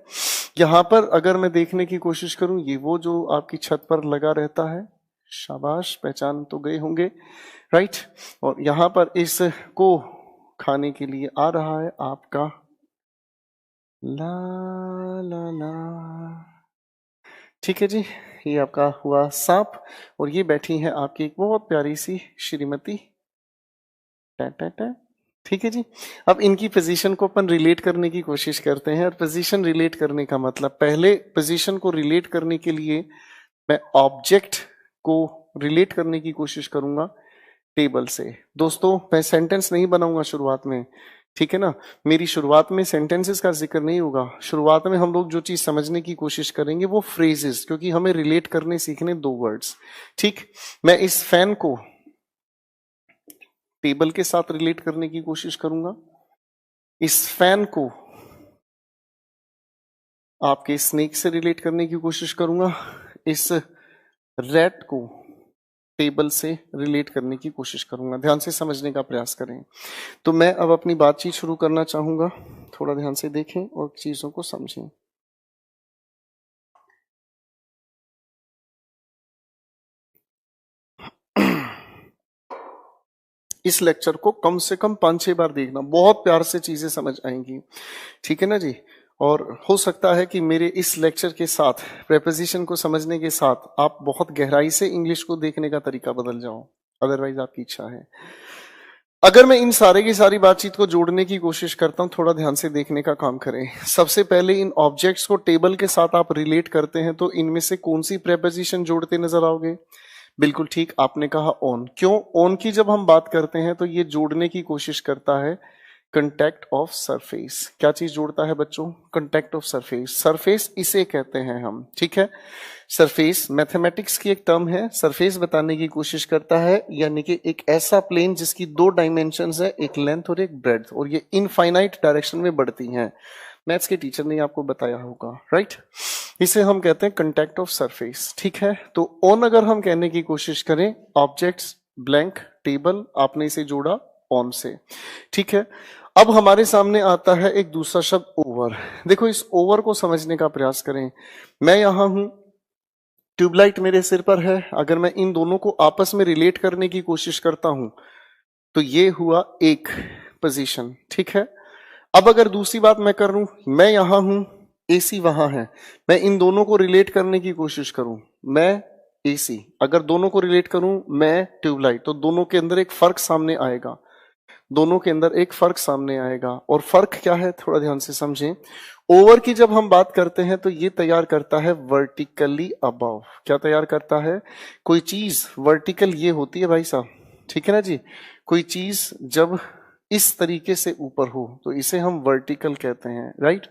यहां पर अगर मैं देखने की कोशिश करूं, ये वो जो आपकी छत पर लगा रहता है, शाबाश, पहचान तो गए होंगे, राइट। और यहां पर इसको खाने के लिए आ रहा है आपका ला ला ला, ठीक है जी, ये आपका हुआ सांप, और ये बैठी है आपकी एक बहुत प्यारी सी श्रीमती, ठीक है जी। अब इनकी पोजीशन को अपन रिलेट करने की कोशिश करते हैं। और पोजीशन रिलेट करने का मतलब, पहले पोजीशन को रिलेट करने के लिए मैं ऑब्जेक्ट को रिलेट करने की कोशिश करूंगा टेबल से। दोस्तों मैं सेंटेंस नहीं बनाऊंगा शुरुआत में, ठीक है ना। मेरी शुरुआत में सेंटेंसेस का जिक्र नहीं होगा। शुरुआत में हम लोग जो चीज समझने की कोशिश करेंगे वो फ्रेजेस, क्योंकि हमें रिलेट करने सीखने दो वर्ड्स, ठीक। मैं इस फैन को टेबल के साथ रिलेट करने की कोशिश करूंगा, इस फैन को आपके स्नेक से रिलेट करने की कोशिश करूंगा, इस रैट को टेबल से रिलेट करने की कोशिश करूंगा। ध्यान से समझने का प्रयास करें। तो मैं अब अपनी बातचीत शुरू करना चाहूंगा, थोड़ा ध्यान से देखें और चीजों को समझें। इस लेक्चर को कम से कम 5-6 बार देखना, बहुत प्यार से चीजें समझ आएंगी, ठीक है ना जी। और हो सकता है कि मेरे इस लेक्चर के साथ, प्रेपोजिशन को समझने के साथ, आप बहुत गहराई से इंग्लिश को देखने का तरीका बदल जाओ, अदरवाइज आपकी इच्छा है। अगर मैं इन सारे की सारी बातचीत को जोड़ने की कोशिश करता हूं, थोड़ा ध्यान से देखने का काम करें। सबसे पहले इन ऑब्जेक्ट्स को टेबल के साथ आप रिलेट करते हैं, तो इनमें से कौन सी प्रेपोजिशन जोड़ते नजर आओगे? बिल्कुल ठीक, आपने कहा ऑन। क्यों? ऑन की जब हम बात करते हैं तो ये जोड़ने की कोशिश करता है कंटेक्ट ऑफ सरफेस। क्या चीज जोड़ता है बच्चों? Contact of surface. सरफेस इसे कहते हैं हम, ठीक है। सरफेस मैथमेटिक्स की एक टर्म है, सरफेस बताने की कोशिश करता है, यानी कि एक ऐसा प्लेन जिसकी 2 डायमेंशंस है, एक लेंथ और एक ब्रेड्थ, और ये इनफाइनाइट डायरेक्शन में बढ़ती हैं। मैथ्स के टीचर ने आपको बताया होगा, राइट। इसे हम कहते हैं कंटेक्ट ऑफ सरफेस, ठीक है। तो ऑन अगर हम कहने की कोशिश करें, ऑब्जेक्ट्स ब्लैंक टेबल, आपने इसे जोड़ा ऑन से, ठीक है। अब हमारे सामने आता है एक दूसरा शब्द ओवर। देखो इस ओवर को समझने का प्रयास करें। मैं यहां हूं, ट्यूबलाइट मेरे सिर पर है, अगर मैं इन दोनों को आपस में रिलेट करने की कोशिश करता हूं तो ये हुआ एक पोजीशन, ठीक है। अब अगर दूसरी बात मैं कर लूं, मैं यहां हूं, एसी वहां है, मैं इन दोनों को रिलेट करने की कोशिश करूं, मैं एसी, अगर दोनों को रिलेट करूं मैं ट्यूबलाइट, तो दोनों के अंदर एक फर्क सामने आएगा, दोनों के अंदर एक फर्क सामने आएगा। और फर्क क्या है, थोड़ा ध्यान से समझें। ओवर की जब हम बात करते हैं तो ये तैयार करता है वर्टिकली अबव। क्या तैयार करता है? कोई चीज वर्टिकल ये होती है भाई साहब, ठीक है ना जी। कोई चीज जब इस तरीके से ऊपर हो तो इसे हम वर्टिकल कहते हैं, राइट।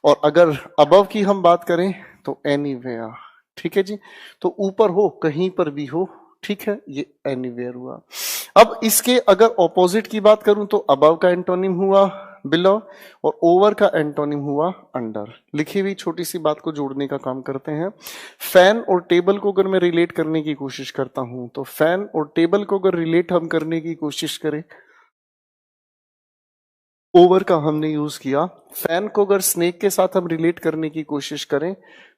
और अगर अबव की हम बात करें तो एनीवेयर, ठीक है जी। तो ऊपर हो, कहीं पर भी हो, ठीक है, ये एनीवेयर हुआ। अब इसके अगर ऑपोजिट की बात करूं तो अबव का एंटोनिम हुआ बिलो, और ओवर का एंटोनिम हुआ अंडर। लिखी हुई छोटी सी बात को जोड़ने का काम करते हैं। फैन और टेबल को अगर मैं रिलेट करने की कोशिश करता हूं, तो फैन और टेबल को अगर रिलेट हम करने की कोशिश करें ओवर का हमने यूज किया। फैन को अगर स्नेक के साथ हम रिलेट करने की कोशिश करें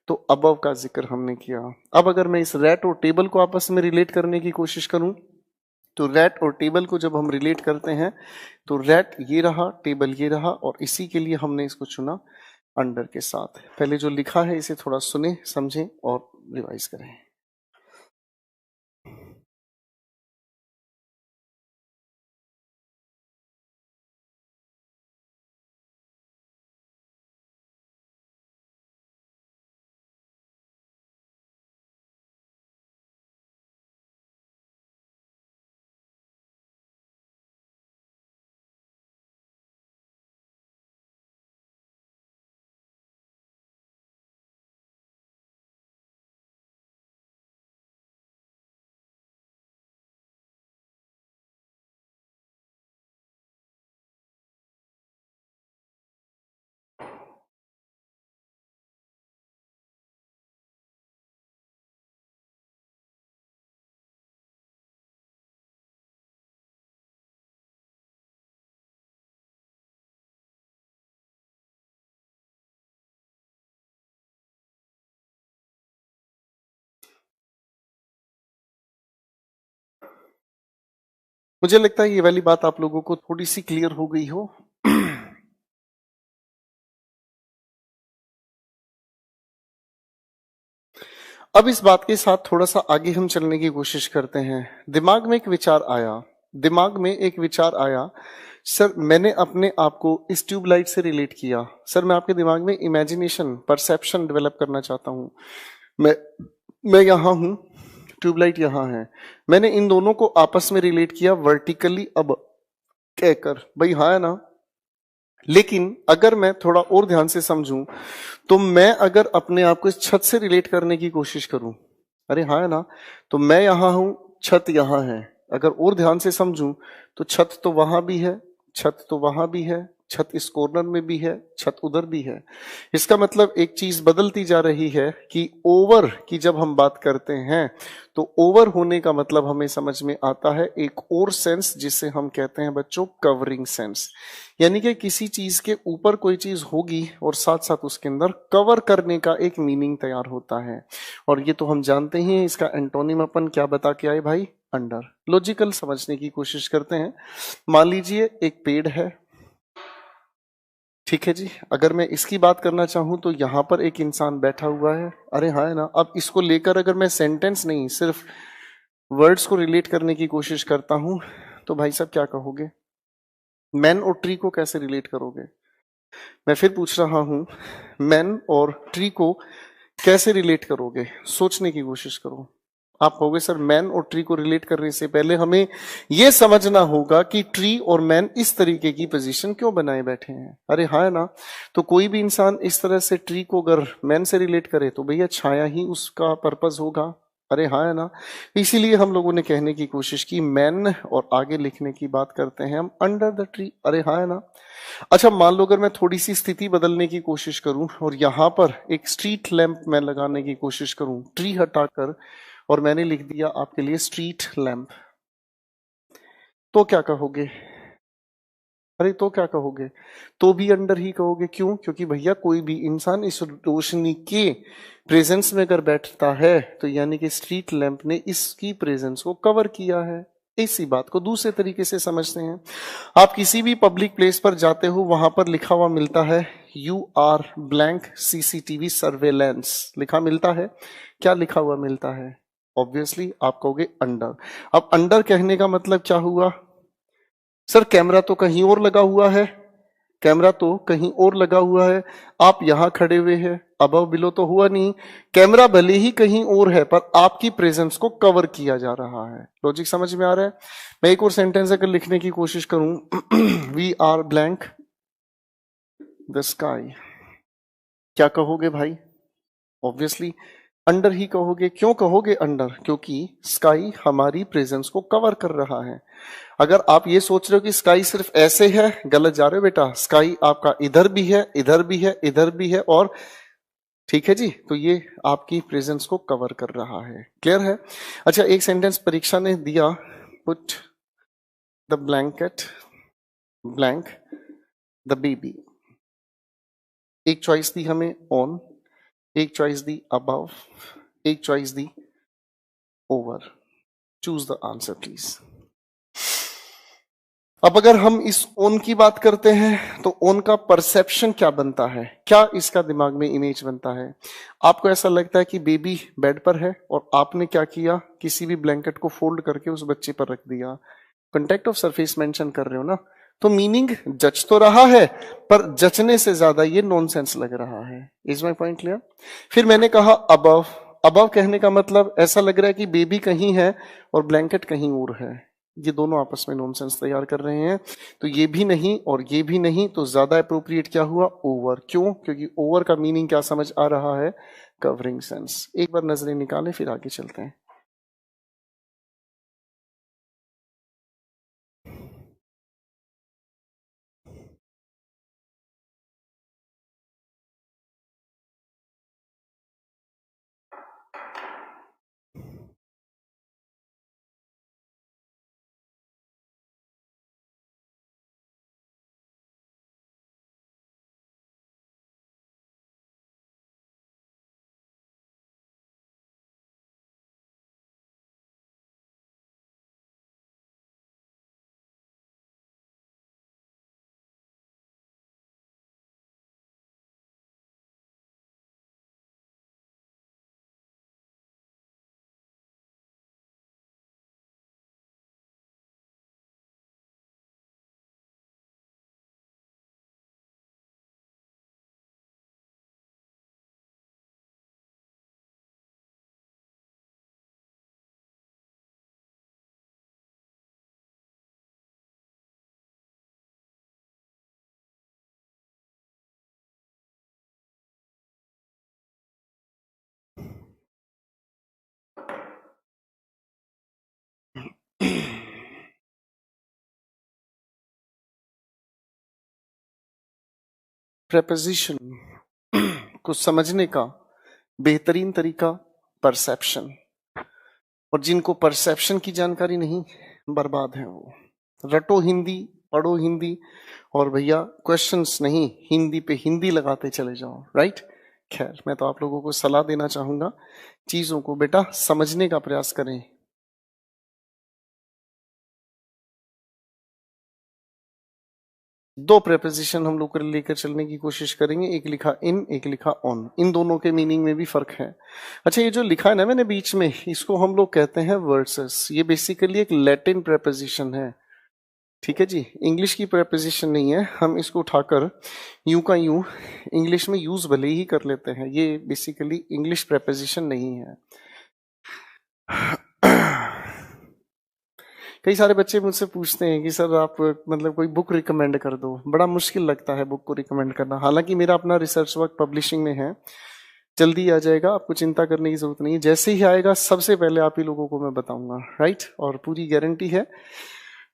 तो अबव का जिक्र हमने किया। अब अगर मैं इस रैट और टेबल को आपस में रिलेट करने की कोशिश करूं तो रैट और टेबल को जब हम रिलेट करते हैं तो रैट ये रहा, टेबल ये रहा, और इसी के लिए हमने इसको चुना अंडर के साथ। पहले जो लिखा है इसे थोड़ा सुने, समझें और रिवाइज करें। मुझे लगता है ये वाली बात आप लोगों को थोड़ी सी क्लियर हो गई हो। अब इस बात के साथ थोड़ा सा आगे हम चलने की कोशिश करते हैं। दिमाग में एक विचार आया, दिमाग में एक विचार आया, सर मैंने अपने आप को इस ट्यूबलाइट से रिलेट किया। सर मैं आपके दिमाग में इमेजिनेशन, परसेप्शन डेवलप करना चाहता हूं। मैं यहां हूं, ट्यूबलाइट यहां है, मैंने इन दोनों को आपस में रिलेट किया वर्टिकली अब कहकर, भाई हाँ है ना। लेकिन अगर मैं थोड़ा और ध्यान से समझूं तो मैं अगर अपने आप को इस छत से रिलेट करने की कोशिश करूं, अरे हाँ है ना, तो मैं यहां हूं, छत यहां है। अगर और ध्यान से समझूं तो छत तो वहां भी है, छत तो वहां भी है, छत इस कॉर्नर में भी है, छत उधर भी है। इसका मतलब एक चीज बदलती जा रही है कि ओवर की जब हम बात करते हैं तो ओवर होने का मतलब हमें समझ में आता है एक और सेंस जिसे हम कहते हैं बच्चों कवरिंग सेंस। यानी कि किसी चीज के ऊपर कोई चीज होगी और साथ साथ उसके अंदर कवर करने का एक मीनिंग तैयार होता है। और ये तो हम जानते ही हैं, इसका एंटोनिम अपन क्या बता के आए भाई, अंडर। लॉजिकल समझने की कोशिश करते हैं। मान लीजिए एक पेड़ है, ठीक है जी। अगर मैं इसकी बात करना चाहूं तो यहां पर एक इंसान बैठा हुआ है, अरे हाँ है ना। अब इसको लेकर अगर मैं सेंटेंस नहीं सिर्फ वर्ड्स को रिलेट करने की कोशिश करता हूं तो भाई साहब क्या कहोगे, मैन और ट्री को कैसे रिलेट करोगे। मैं फिर पूछ रहा हूं, मैन और ट्री को कैसे रिलेट करोगे, सोचने की कोशिश करो। आप कहोगे सर मैन और ट्री को रिलेट करने से पहले हमें यह समझना होगा कि ट्री और मैन इस तरीके की पोजीशन क्यों बनाए बैठे हैं। अरे हाँ है ना। तो कोई भी इंसान इस तरह से ट्री को अगर मैन से रिलेट करे तो भैया छाया ही उसका पर्पस होगा। अरे हाँ है ना। इसीलिए हम लोगों ने कहने की कोशिश की मैन, और आगे लिखने की बात करते हैं हम अंडर द ट्री। अरे हाँ है ना। अच्छा मान लो अगर मैं थोड़ी सी स्थिति बदलने की कोशिश करूं और यहां पर एक स्ट्रीट लैंप मैं लगाने की कोशिश करूं, ट्री हटाकर, और मैंने लिख दिया आपके लिए स्ट्रीट लैंप, तो क्या कहोगे। अरे तो क्या कहोगे, तो भी अंडर ही कहोगे। क्यों, क्योंकि भैया कोई भी इंसान इस रोशनी के प्रेजेंस में अगर बैठता है तो यानी कि स्ट्रीट लैंप ने इसकी प्रेजेंस को कवर किया है। इसी बात को दूसरे तरीके से समझते हैं। आप किसी भी पब्लिक प्लेस पर जाते हो, वहां पर लिखा हुआ मिलता है you are blank CCTV surveillance, लिखा मिलता है। क्या लिखा हुआ मिलता है, ऑब्वियसली आप कहोगे अंडर। अब अंडर कहने का मतलब क्या हुआ, सर कैमरा तो कहीं और लगा हुआ है, कैमरा तो कहीं और लगा हुआ है, आप यहां खड़े हुए हैं, अबव बिलो तो हुआ नहीं। कैमरा भले ही कहीं और है पर आपकी प्रेजेंस को कवर किया जा रहा है। लॉजिक समझ में आ रहा है। मैं एक और सेंटेंस अगर लिखने की कोशिश करूं, we are blank the sky, क्या कहोगे भाई, ऑब्वियसली अंडर ही कहोगे। क्यों कहोगे अंडर, क्योंकि स्काई हमारी प्रेजेंस को कवर कर रहा है। अगर आप ये सोच रहे हो कि स्काई सिर्फ ऐसे है, गलत जा रहे हो बेटा। स्काई आपका इधर भी है, इधर भी है, इधर भी है, और ठीक है जी, तो ये आपकी प्रेजेंस को कवर कर रहा है। क्लियर है। अच्छा एक सेंटेंस परीक्षा ने दिया, put the blanket blank the baby. एक चॉइस दी हमें ऑन, एक चॉइस दी अबव, एक choice the over. Choose the answer please. अब अगर हम इस ओन की बात करते हैं तो ओन का परसेप्शन क्या बनता है, क्या इसका दिमाग में इमेज बनता है? आपको ऐसा लगता है कि बेबी बेड पर है और आपने क्या किया, किसी भी ब्लैंकेट को फोल्ड करके उस बच्चे पर रख दिया। कॉन्टेक्ट ऑफ सरफेस मेंशन कर रहे हो ना, तो मीनिंग जच तो रहा है, पर जचने से ज्यादा ये नॉनसेंस लग रहा है। Is my point clear? फिर मैंने कहा अबव। अबव कहने का मतलब ऐसा लग रहा है कि बेबी कहीं है और ब्लैंकेट कहीं और है। ये दोनों आपस में नॉनसेंस तैयार कर रहे हैं। तो ये भी नहीं और ये भी नहीं, तो ज्यादा अप्रोप्रिएट क्या हुआ? ओवर। क्यों? क्योंकि ओवर का मीनिंग क्या समझ आ रहा है? Covering sense. एक बार नजरें निकालें फिर आगे चलते हैं। प्रेपोजिशन को समझने का बेहतरीन तरीका परसेप्शन। और जिनको परसेप्शन की जानकारी नहीं, बर्बाद है वो। रटो हिंदी, पढ़ो हिंदी, और भैया क्वेश्चंस नहीं, हिंदी पे हिंदी लगाते चले जाओ। राइट? खैर, मैं तो आप लोगों को सलाह देना चाहूंगा, चीजों को बेटा समझने का प्रयास करें। दो प्रेपोजिशन हम लोग लेकर चलने की कोशिश करेंगे, एक लिखा इन, एक लिखा ऑन। इन दोनों के मीनिंग में भी फर्क है। अच्छा, ये जो लिखा है ना मैंने बीच में, इसको हम लोग कहते हैं वर्सेस। ये बेसिकली एक लैटिन प्रेपोजिशन है। ठीक है जी, इंग्लिश की प्रेपोजिशन नहीं है। हम इसको उठाकर यूं का यूं इंग्लिश में यूज भले ही कर लेते हैं, ये बेसिकली इंग्लिश प्रेपोजिशन नहीं है। कई सारे बच्चे मुझसे पूछते हैं कि सर आप मतलब कोई बुक रिकमेंड कर दो। बड़ा मुश्किल लगता है बुक को रिकमेंड करना, हालांकि मेरा अपना रिसर्च वर्क पब्लिशिंग में है, जल्दी आ जाएगा, आपको चिंता करने की जरूरत नहीं है। जैसे ही आएगा सबसे पहले आप ही लोगों को मैं बताऊंगा। राइट? और पूरी गारंटी है,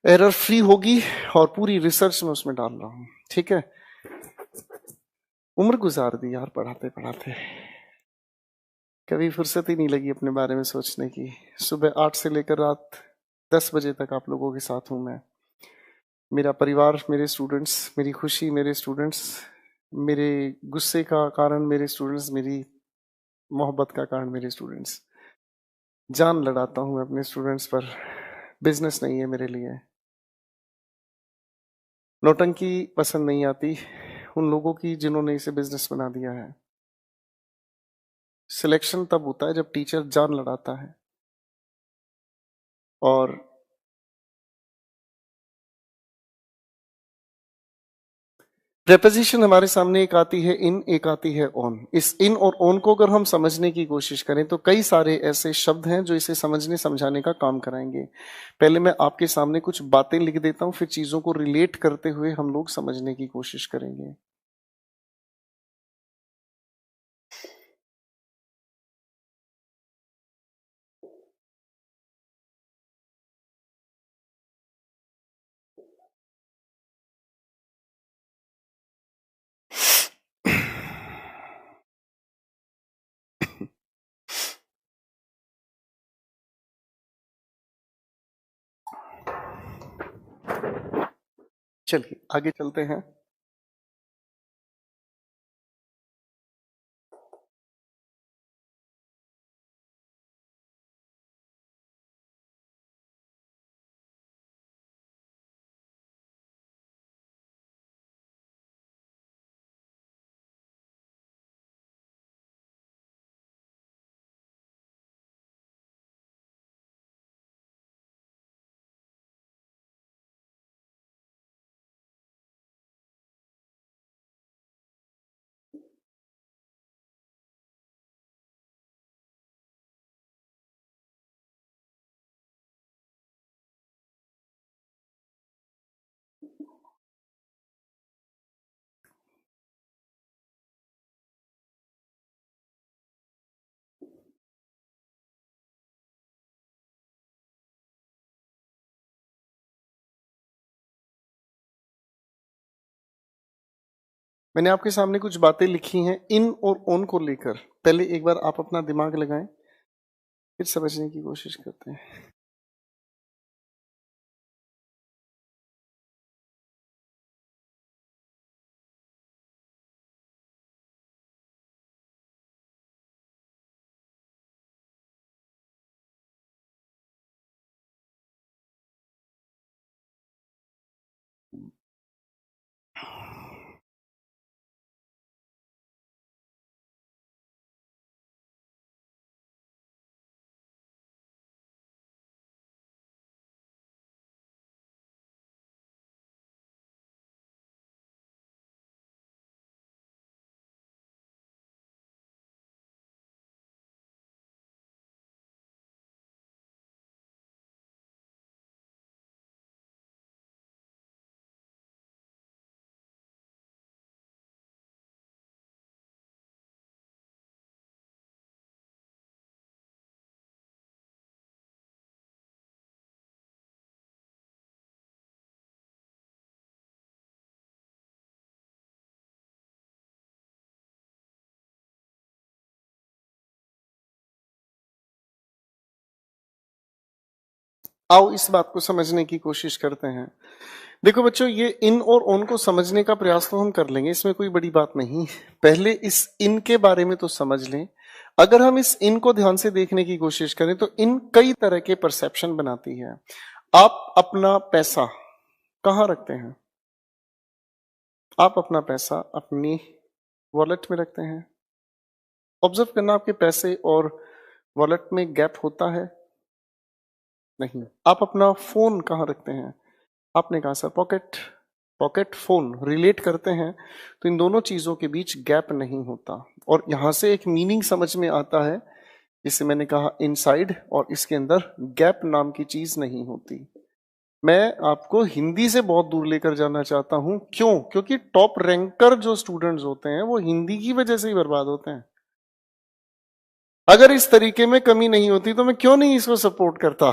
एरर फ्री होगी, और पूरी रिसर्च में उसमें डाल रहा हूं। ठीक है? उम्र गुजार दी यार पढ़ाते पढ़ाते, कभी फुर्सत ही नहीं लगी अपने बारे में सोचने की। सुबह 8 से लेकर रात 10 बजे तक आप लोगों के साथ हूं मैं। मेरा परिवार मेरे स्टूडेंट्स, मेरी खुशी मेरे स्टूडेंट्स, मेरे गुस्से का कारण मेरे स्टूडेंट्स, मेरी मोहब्बत का कारण मेरे स्टूडेंट्स। जान लड़ाता हूं मैं अपने स्टूडेंट्स पर, बिजनेस नहीं है मेरे लिए। नौटंकी पसंद नहीं आती उन लोगों की जिन्होंने इसे बिजनेस बना दिया है। सिलेक्शन तब होता है जब टीचर जान लड़ाता है। और प्रेपोजिशन हमारे सामने एक आती है इन, एक आती है ऑन। इस इन और ऑन को अगर हम समझने की कोशिश करें तो कई सारे ऐसे शब्द हैं जो इसे समझने समझाने का काम कराएंगे। पहले मैं आपके सामने कुछ बातें लिख देता हूं, फिर चीजों को रिलेट करते हुए हम लोग समझने की कोशिश करेंगे। चलिए आगे चलते हैं। मैंने आपके सामने कुछ बातें लिखी हैं इन और ऑन को लेकर। पहले एक बार आप अपना दिमाग लगाएं, फिर समझने की कोशिश करते हैं। आओ इस बात को समझने की कोशिश करते हैं। देखो बच्चों, ये इन और ऑन को समझने का प्रयास तो हम कर लेंगे, इसमें कोई बड़ी बात नहीं। पहले इस इन के बारे में तो समझ लें। अगर हम इस इन को ध्यान से देखने की कोशिश करें तो इन कई तरह के परसेप्शन बनाती है। आप अपना पैसा कहाँ रखते हैं? आप अपना पैसा अपनी वॉलेट में रखते हैं। ऑब्जर्व करना, आपके पैसे और वॉलेट में गैप होता है? नहीं। आप अपना फोन कहाँ रखते हैं? आपने कहा sir pocket. Pocket phone relate करते हैं तो इन दोनों चीजों के बीच गैप नहीं होता। और यहां से एक मीनिंग समझ में आता है, जिसे मैंने कहा इनसाइड, और इसके अंदर गैप नाम की चीज नहीं होती। मैं आपको हिंदी से बहुत दूर लेकर जाना चाहता हूं। क्यों? क्योंकि टॉप रैंकर जो स्टूडेंट्स होते हैं वो हिंदी की वजह से ही बर्बाद होते हैं। अगर इस तरीके में कमी नहीं होती तो मैं क्यों नहीं इसको सपोर्ट करता।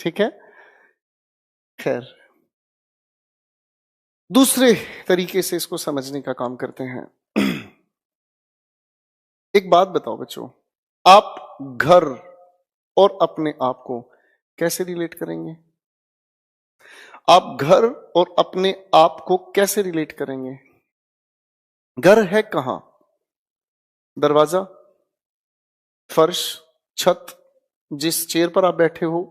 ठीक है, खैर दूसरे तरीके से इसको समझने का काम करते हैं। एक बात बताओ बच्चों, आप घर और अपने आप को कैसे रिलेट करेंगे? आप घर और अपने आप को कैसे रिलेट करेंगे? घर है कहां? दरवाजा, फर्श, छत, जिस चेयर पर आप बैठे हो,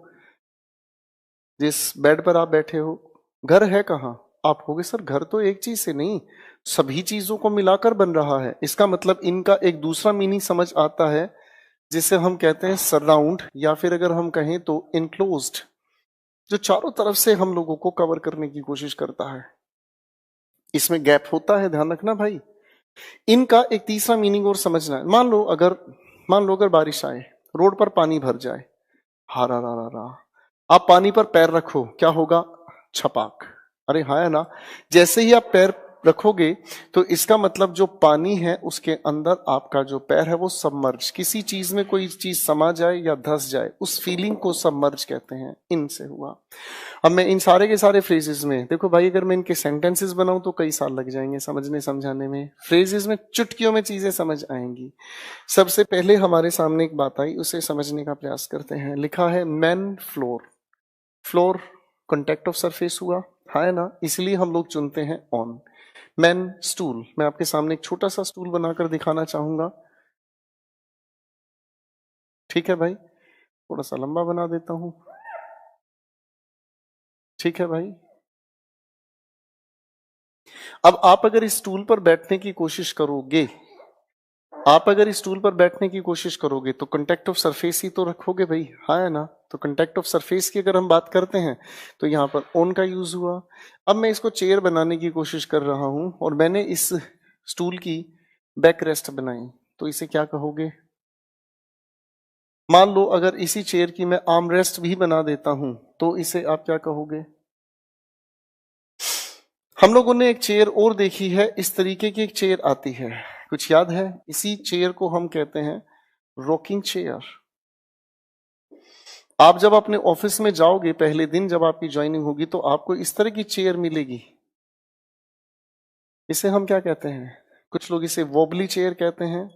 जिस बेड पर आप बैठे हो, घर है कहां? आप कहोगे सर घर तो एक चीज से नहीं, सभी चीजों को मिलाकर बन रहा है। इसका मतलब इनका एक दूसरा मीनिंग समझ आता है, जिसे हम कहते हैं सराउंड, या फिर अगर हम कहें तो इनक्लोज्ड, जो चारों तरफ से हम लोगों को कवर करने की कोशिश करता है। इसमें गैप होता है, ध्यान रखना भाई। इनका एक तीसरा मीनिंग और समझना है। मान लो अगर बारिश आए, रोड पर पानी भर जाए, हारा रा रा रा, आप पानी पर पैर रखो, क्या होगा? छपाक। अरे हाँ है ना। जैसे ही आप पैर रखोगे तो इसका मतलब जो पानी है उसके अंदर आपका जो पैर है वो सबमर्ज, किसी चीज में कोई चीज समा जाए या धस जाए, उस फीलिंग को सबमर्ज कहते हैं। इनसे हुआ। अब मैं इन सारे के सारे फ्रेजेस में, देखो भाई, अगर मैं इनके सेंटेंसेस बनाऊं तो कई साल लग जाएंगे समझने समझाने में। फ्रेजेस में चुटकियों में चीजें समझ आएंगी। सबसे पहले हमारे सामने एक बात आई, उसे समझने का प्रयास करते हैं। लिखा है man floor. Floor contact of surface हुआ, हाँ है ना, इसलिए हम लोग चुनते हैं ऑन। मैन स्टूल, मैं आपके सामने एक छोटा सा स्टूल बनाकर दिखाना चाहूंगा। ठीक है भाई, थोड़ा सा लंबा बना देता हूं। ठीक है भाई। अब आप अगर इस स्टूल पर बैठने की कोशिश करोगे, आप अगर इस स्टूल पर बैठने की कोशिश करोगे तो कांटेक्ट ऑफ सरफेस ही तो रखोगे भाई, हाँ है ना। तो कांटेक्ट ऑफ सरफेस की अगर हम बात करते हैं तो यहाँ पर ऑन का यूज हुआ। अब मैं इसको चेयर बनाने की कोशिश कर रहा हूं और मैंने इस स्टूल की बैक रेस्ट बनाई, तो इसे क्या कहोगे? मान लो अगर इसी चेयर की मैं आर्म रेस्ट भी बना देता हूं तो इसे आप क्या कहोगे? हम लोगों ने एक चेयर और देखी है, इस तरीके की एक चेयर आती है, कुछ याद है? इसी चेयर को हम कहते हैं रॉकिंग चेयर। आप जब अपने ऑफिस में जाओगे, पहले दिन जब आपकी ज्वाइनिंग होगी तो आपको इस तरह की चेयर मिलेगी। इसे हम क्या कहते हैं? कुछ लोग इसे वोबली चेयर कहते हैं,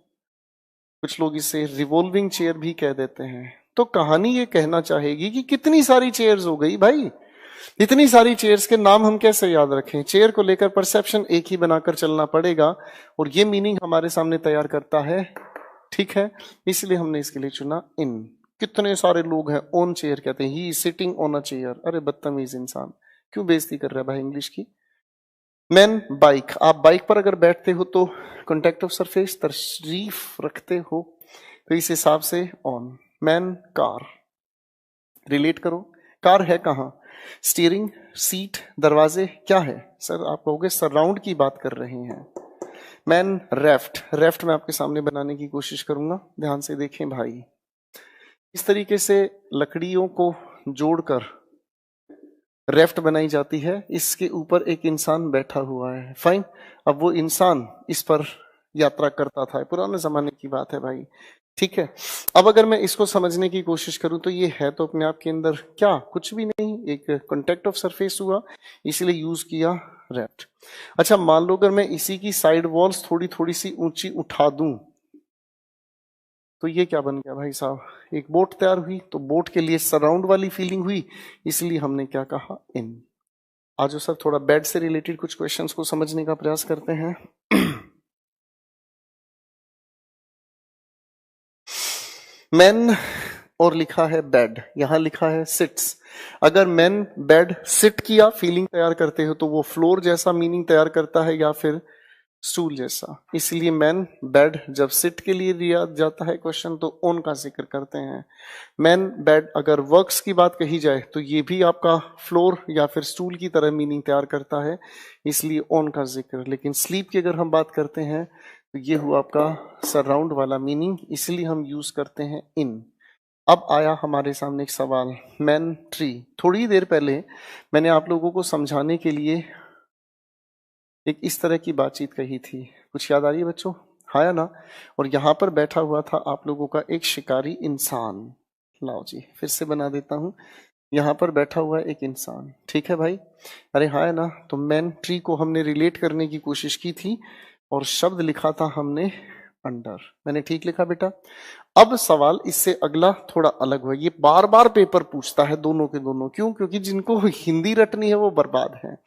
कुछ लोग इसे रिवॉल्विंग चेयर भी कह देते हैं। तो कहानी ये कहना चाहेगी कि कितनी सारी चेयर्स हो गई भाई, इतनी सारी चेयर्स के नाम हम कैसे याद रखें? चेयर को लेकर परसेप्शन एक ही बनाकर चलना पड़ेगा, और ये मीनिंग हमारे सामने तैयार करता है। ठीक है, इसलिए हमने इसके लिए चुना इन। कितने सारे लोग हैं ऑन चेयर कहते हैं, ही सिटिंग ऑन अ चेयर। अरे बदतमीज इंसान, क्यों बेइज्जती कर रहा है भाई इंग्लिश की? मैन बाइक, आप बाइक पर अगर बैठते हो तो कॉन्टेक्ट ऑफ सरफेस तशरीफ रखते हो, तो इस हिसाब से ऑन। मैन कार, रिलेट करो, कार है कहाँ? स्टीयरिंग, सीट, दरवाजे, क्या है सर? आप कहोगे सराउंड की बात कर रहे हैं। मैन रेफ्ट, रेफ्ट मैं आपके सामने बनाने की कोशिश करूंगा, ध्यान से देखें भाई। इस तरीके से लकड़ियों को जोड़कर रेफ्ट बनाई जाती है, इसके ऊपर एक इंसान बैठा हुआ है। फाइन, अब वो इंसान इस पर यात्रा करता था, पुराने जमाने की बात है भाई। ठीक है, अब अगर मैं इसको समझने की कोशिश करूं तो ये है तो अपने आप के अंदर क्या, कुछ भी नहीं, एक कॉन्टेक्ट ऑफ सरफेस हुआ, इसलिए यूज किया रेफ्ट। अच्छा, मान लो अगर मैं इसी की साइड वॉल्स थोड़ी थोड़ी सी ऊंची उठा दूं, तो ये क्या बन गया भाई साहब? एक बोट तैयार हुई। तो बोट के लिए सराउंड वाली फीलिंग हुई, इसलिए हमने क्या कहा? इन। आज सर थोड़ा बेड से रिलेटेड कुछ क्वेश्चंस को समझने का प्रयास करते हैं। मैन और लिखा है बेड, यहां लिखा है सिट्स। अगर मैन बेड सिट किया फीलिंग तैयार करते हो, तो वो फ्लोर जैसा मीनिंग तैयार करता है या फिर स्टूल जैसा। इसलिए मैन बेड जब सिट के लिए दिया जाता है क्वेश्चन, तो ओन का जिक्र करते हैं। मैन बेड अगर वर्क्स की बात कही जाए तो ये भी आपका फ्लोर या फिर स्टूल की तरह मीनिंग तैयार करता है, इसलिए ओन का जिक्र। लेकिन स्लीप की अगर हम बात करते हैं तो ये हुआ आपका सराउंड वाला मीनिंग, इसलिए हम यूज करते हैं इन। अब आया हमारे सामने एक सवाल, मैन ट्री। थोड़ी देर पहले मैंने आप लोगों को समझाने के लिए एक इस तरह की बातचीत कही थी, कुछ याद आ रही है बच्चों? हाँ या ना? और यहां पर बैठा हुआ था आप लोगों का एक शिकारी इंसान। लाओ जी, फिर से बना देता हूं। यहाँ पर बैठा हुआ है एक इंसान, ठीक है भाई? अरे हाँ है ना? तो मैन ट्री को हमने रिलेट करने की कोशिश की थी, और शब्द लिखा था हमने अंडर। मैंने ठीक लिखा बेटा? अब सवाल इससे अगला थोड़ा अलग हुआ, ये बार बार पेपर पूछता है दोनों के दोनों। क्यों? क्योंकि जिनको हिंदी रटनी है वो बर्बाद है।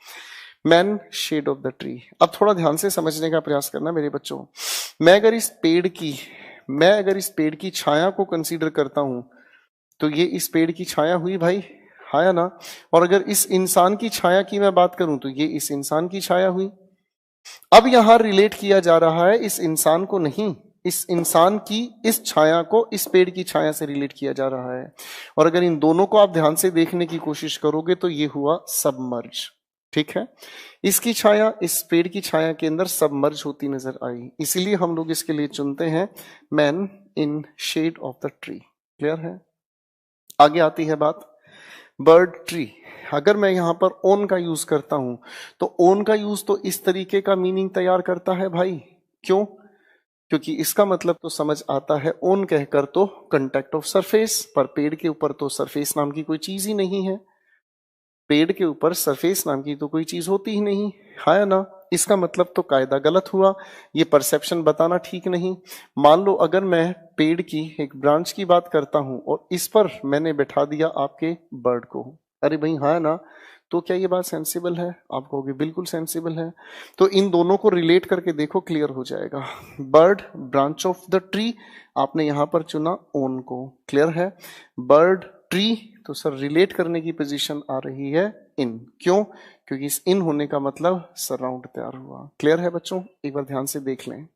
Man shade of the tree. अब थोड़ा ध्यान से समझने का प्रयास करना मेरे बच्चों। मैं अगर इस पेड़ की मैं अगर इस पेड़ की छाया को कंसीडर करता हूं, तो ये इस पेड़ की छाया हुई भाई, हाँ या ना? और अगर इस इंसान की छाया की मैं बात करूं, तो ये इस इंसान की छाया हुई। अब यहां रिलेट किया जा रहा है इस इंसान को नहीं, इस इंसान की इस छाया को इस पेड़ की छाया से रिलेट किया जा रहा है। और अगर इन दोनों को आप ध्यान से देखने की कोशिश करोगे तो ये हुआ सबमर्ज। ठीक है, इसकी छाया इस पेड़ की छाया के अंदर सबमर्ज होती नजर आई, इसीलिए हम लोग इसके लिए चुनते हैं man in shade of the tree. Clear है? आगे आती है बात बर्ड ट्री। अगर मैं यहां पर ओन का यूज करता हूं, तो ओन का यूज तो इस तरीके का मीनिंग तैयार करता है भाई। क्यों? क्योंकि इसका मतलब तो समझ आता है, ओन कहकर तो कंटेक्ट ऑफ सरफेस, पर पेड़ के ऊपर तो सरफेस नाम की कोई चीज ही नहीं है। पेड़ के ऊपर सरफेस नाम की तो कोई चीज होती ही नहीं, है ना? इसका मतलब तो कायदा गलत हुआ, ये परसेप्शन बताना ठीक नहीं। मान लो अगर मैं पेड़ की एक ब्रांच की बात करता हूं और इस पर मैंने बैठा दिया आपके बर्ड को, अरे भाई हाँ ना? तो क्या ये बात सेंसिबल है? आप कहोगे बिल्कुल सेंसिबल है। तो इन दोनों को रिलेट करके देखो, क्लियर हो जाएगा। Bird branch of the tree, आपने यहां पर चुना ओन को। क्लियर है? बर्ड ट्री, तो सर रिलेट करने की पोजीशन आ रही है इन। क्यों? क्योंकि इस इन होने का मतलब सराउंड तैयार हुआ। क्लियर है बच्चों? एक बार ध्यान से देख लें।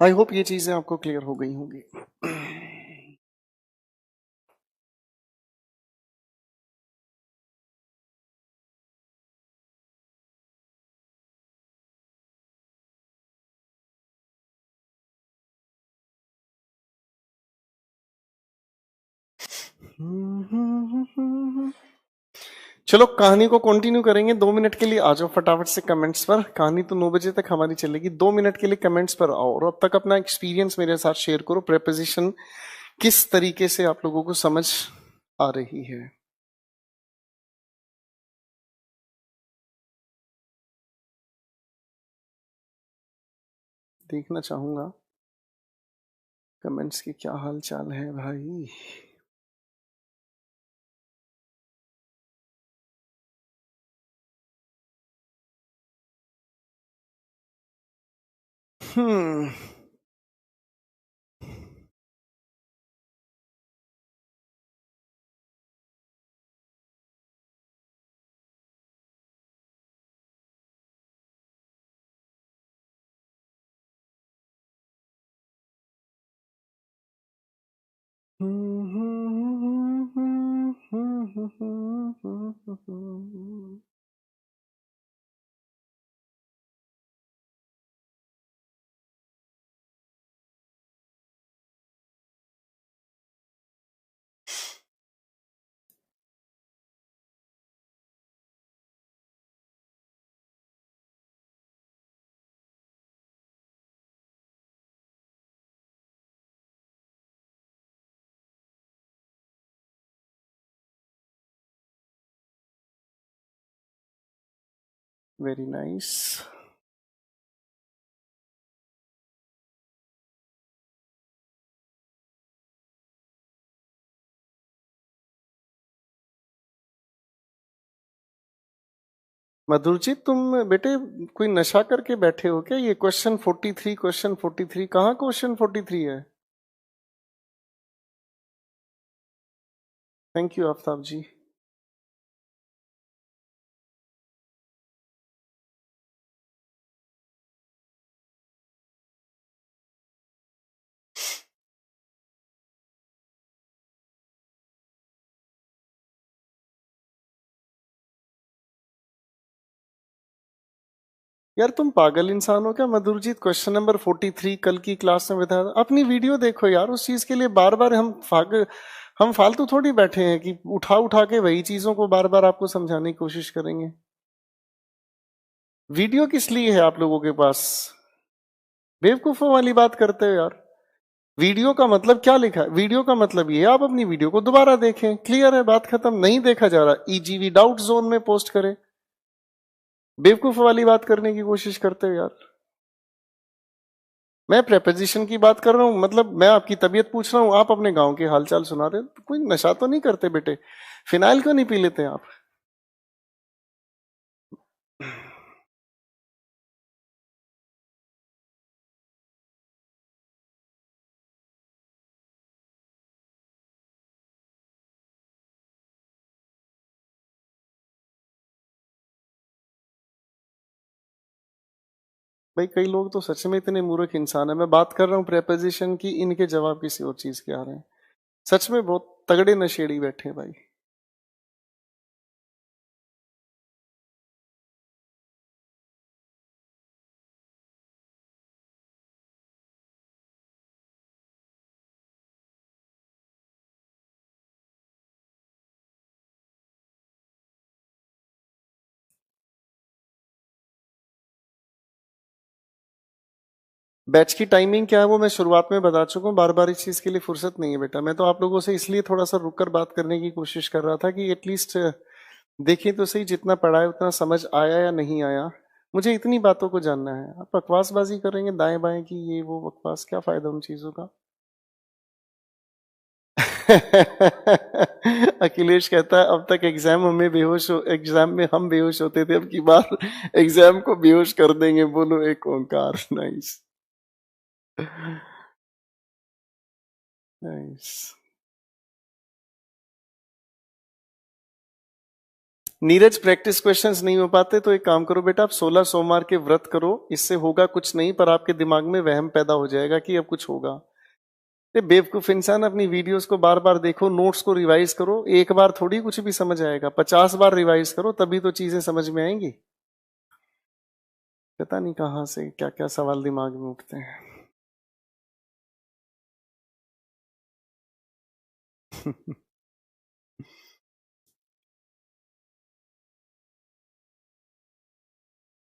आई होप ये चीजें आपको क्लियर हो गई होंगी। चलो कहानी को कंटिन्यू करेंगे। 2 मिनट के लिए आ जाओ फटाफट से कमेंट्स पर। कहानी तो 9 बजे तक हमारी चलेगी। 2 मिनट के लिए कमेंट्स पर आओ और अब तक अपना एक्सपीरियंस मेरे साथ शेयर करो। प्रेपोजिशन किस तरीके से आप लोगों को समझ आ रही है। देखना चाहूंगा कमेंट्स की क्या हाल चाल है भाई। हम्म वेरी नाइस। मधुर जी तुम बेटे कोई नशा करके बैठे हो क्या? ये क्वेश्चन 43 कहाँ क्वेश्चन 43 है? थैंक यू आफ्ताब जी। यार तुम पागल इंसान हो क्या मधुरजीत? क्वेश्चन नंबर 43 कल की क्लास में बताया था। अपनी वीडियो देखो यार। उस चीज के लिए बार बार हम फालतू थोड़ी बैठे हैं कि उठा उठा के वही चीजों को बार बार आपको समझाने की कोशिश करेंगे। वीडियो किस लिए है आप लोगों के पास? बेवकूफों वाली बात करते हो यार। वीडियो का मतलब क्या लिखा है? वीडियो का मतलब ये है आप अपनी वीडियो को दोबारा देखें। क्लियर है बात खत्म। नहीं देखा जा रहा ईजीवी डाउट जोन में पोस्ट करें। बेवकूफ वाली बात करने की कोशिश करते हो यार। मैं प्रेपोजिशन की बात कर रहा हूँ। मतलब मैं आपकी तबीयत पूछ रहा हूँ, आप अपने गांव के हालचाल सुना रहे हो। कोई नशा तो नहीं करते बेटे? फिनाइल क्यों नहीं पी लेते आप? भाई कई लोग तो सच में इतने मूर्ख इंसान है। मैं बात कर रहा हूँ प्रेपोजिशन की, इनके जवाब किसी और चीज के आ रहे हैं। सच में बहुत तगड़े नशेड़ी बैठे हैं भाई। बैच की टाइमिंग क्या है वो मैं शुरुआत में बता चुका हूँ। बार बार इस चीज के लिए फुर्सत नहीं है बेटा। मैं तो आप लोगों से इसलिए थोड़ा सा रुक कर बात करने की कोशिश कर रहा था कि एटलीस्ट देखिए तो सही, जितना पढ़ा है उतना समझ आया या नहीं आया। मुझे इतनी बातों को जानना है। आप बकवासबाजी करेंगे दाएं बाएं की ये वो बकवास, क्या फायदा उन चीजों का? अखिलेश कहता है अब तक एग्जाम में हम बेहोश होते थे, अब की बार एग्जाम को बेहोश कर देंगे। बोलो Ek Onkar. Nice nice. Neeraj, practice questions नहीं हो पाते तो एक काम करो बेटा, आप 16 सोमवार के व्रत करो, इससे होगा कुछ नहीं, पर आपके दिमाग में वहम पैदा हो जाएगा कि अब कुछ होगा। ये बेवकूफ इंसान, अपनी वीडियोस को बार बार देखो, नोट्स को रिवाइज करो, एक बार थोड़ी कुछ भी समझ आएगा, 50 बार रिवाइज करो तभी तो चीजें समझ में आएंगी। पता नहीं कहाँ से क्या क्या सवाल दिमाग में उठते हैं।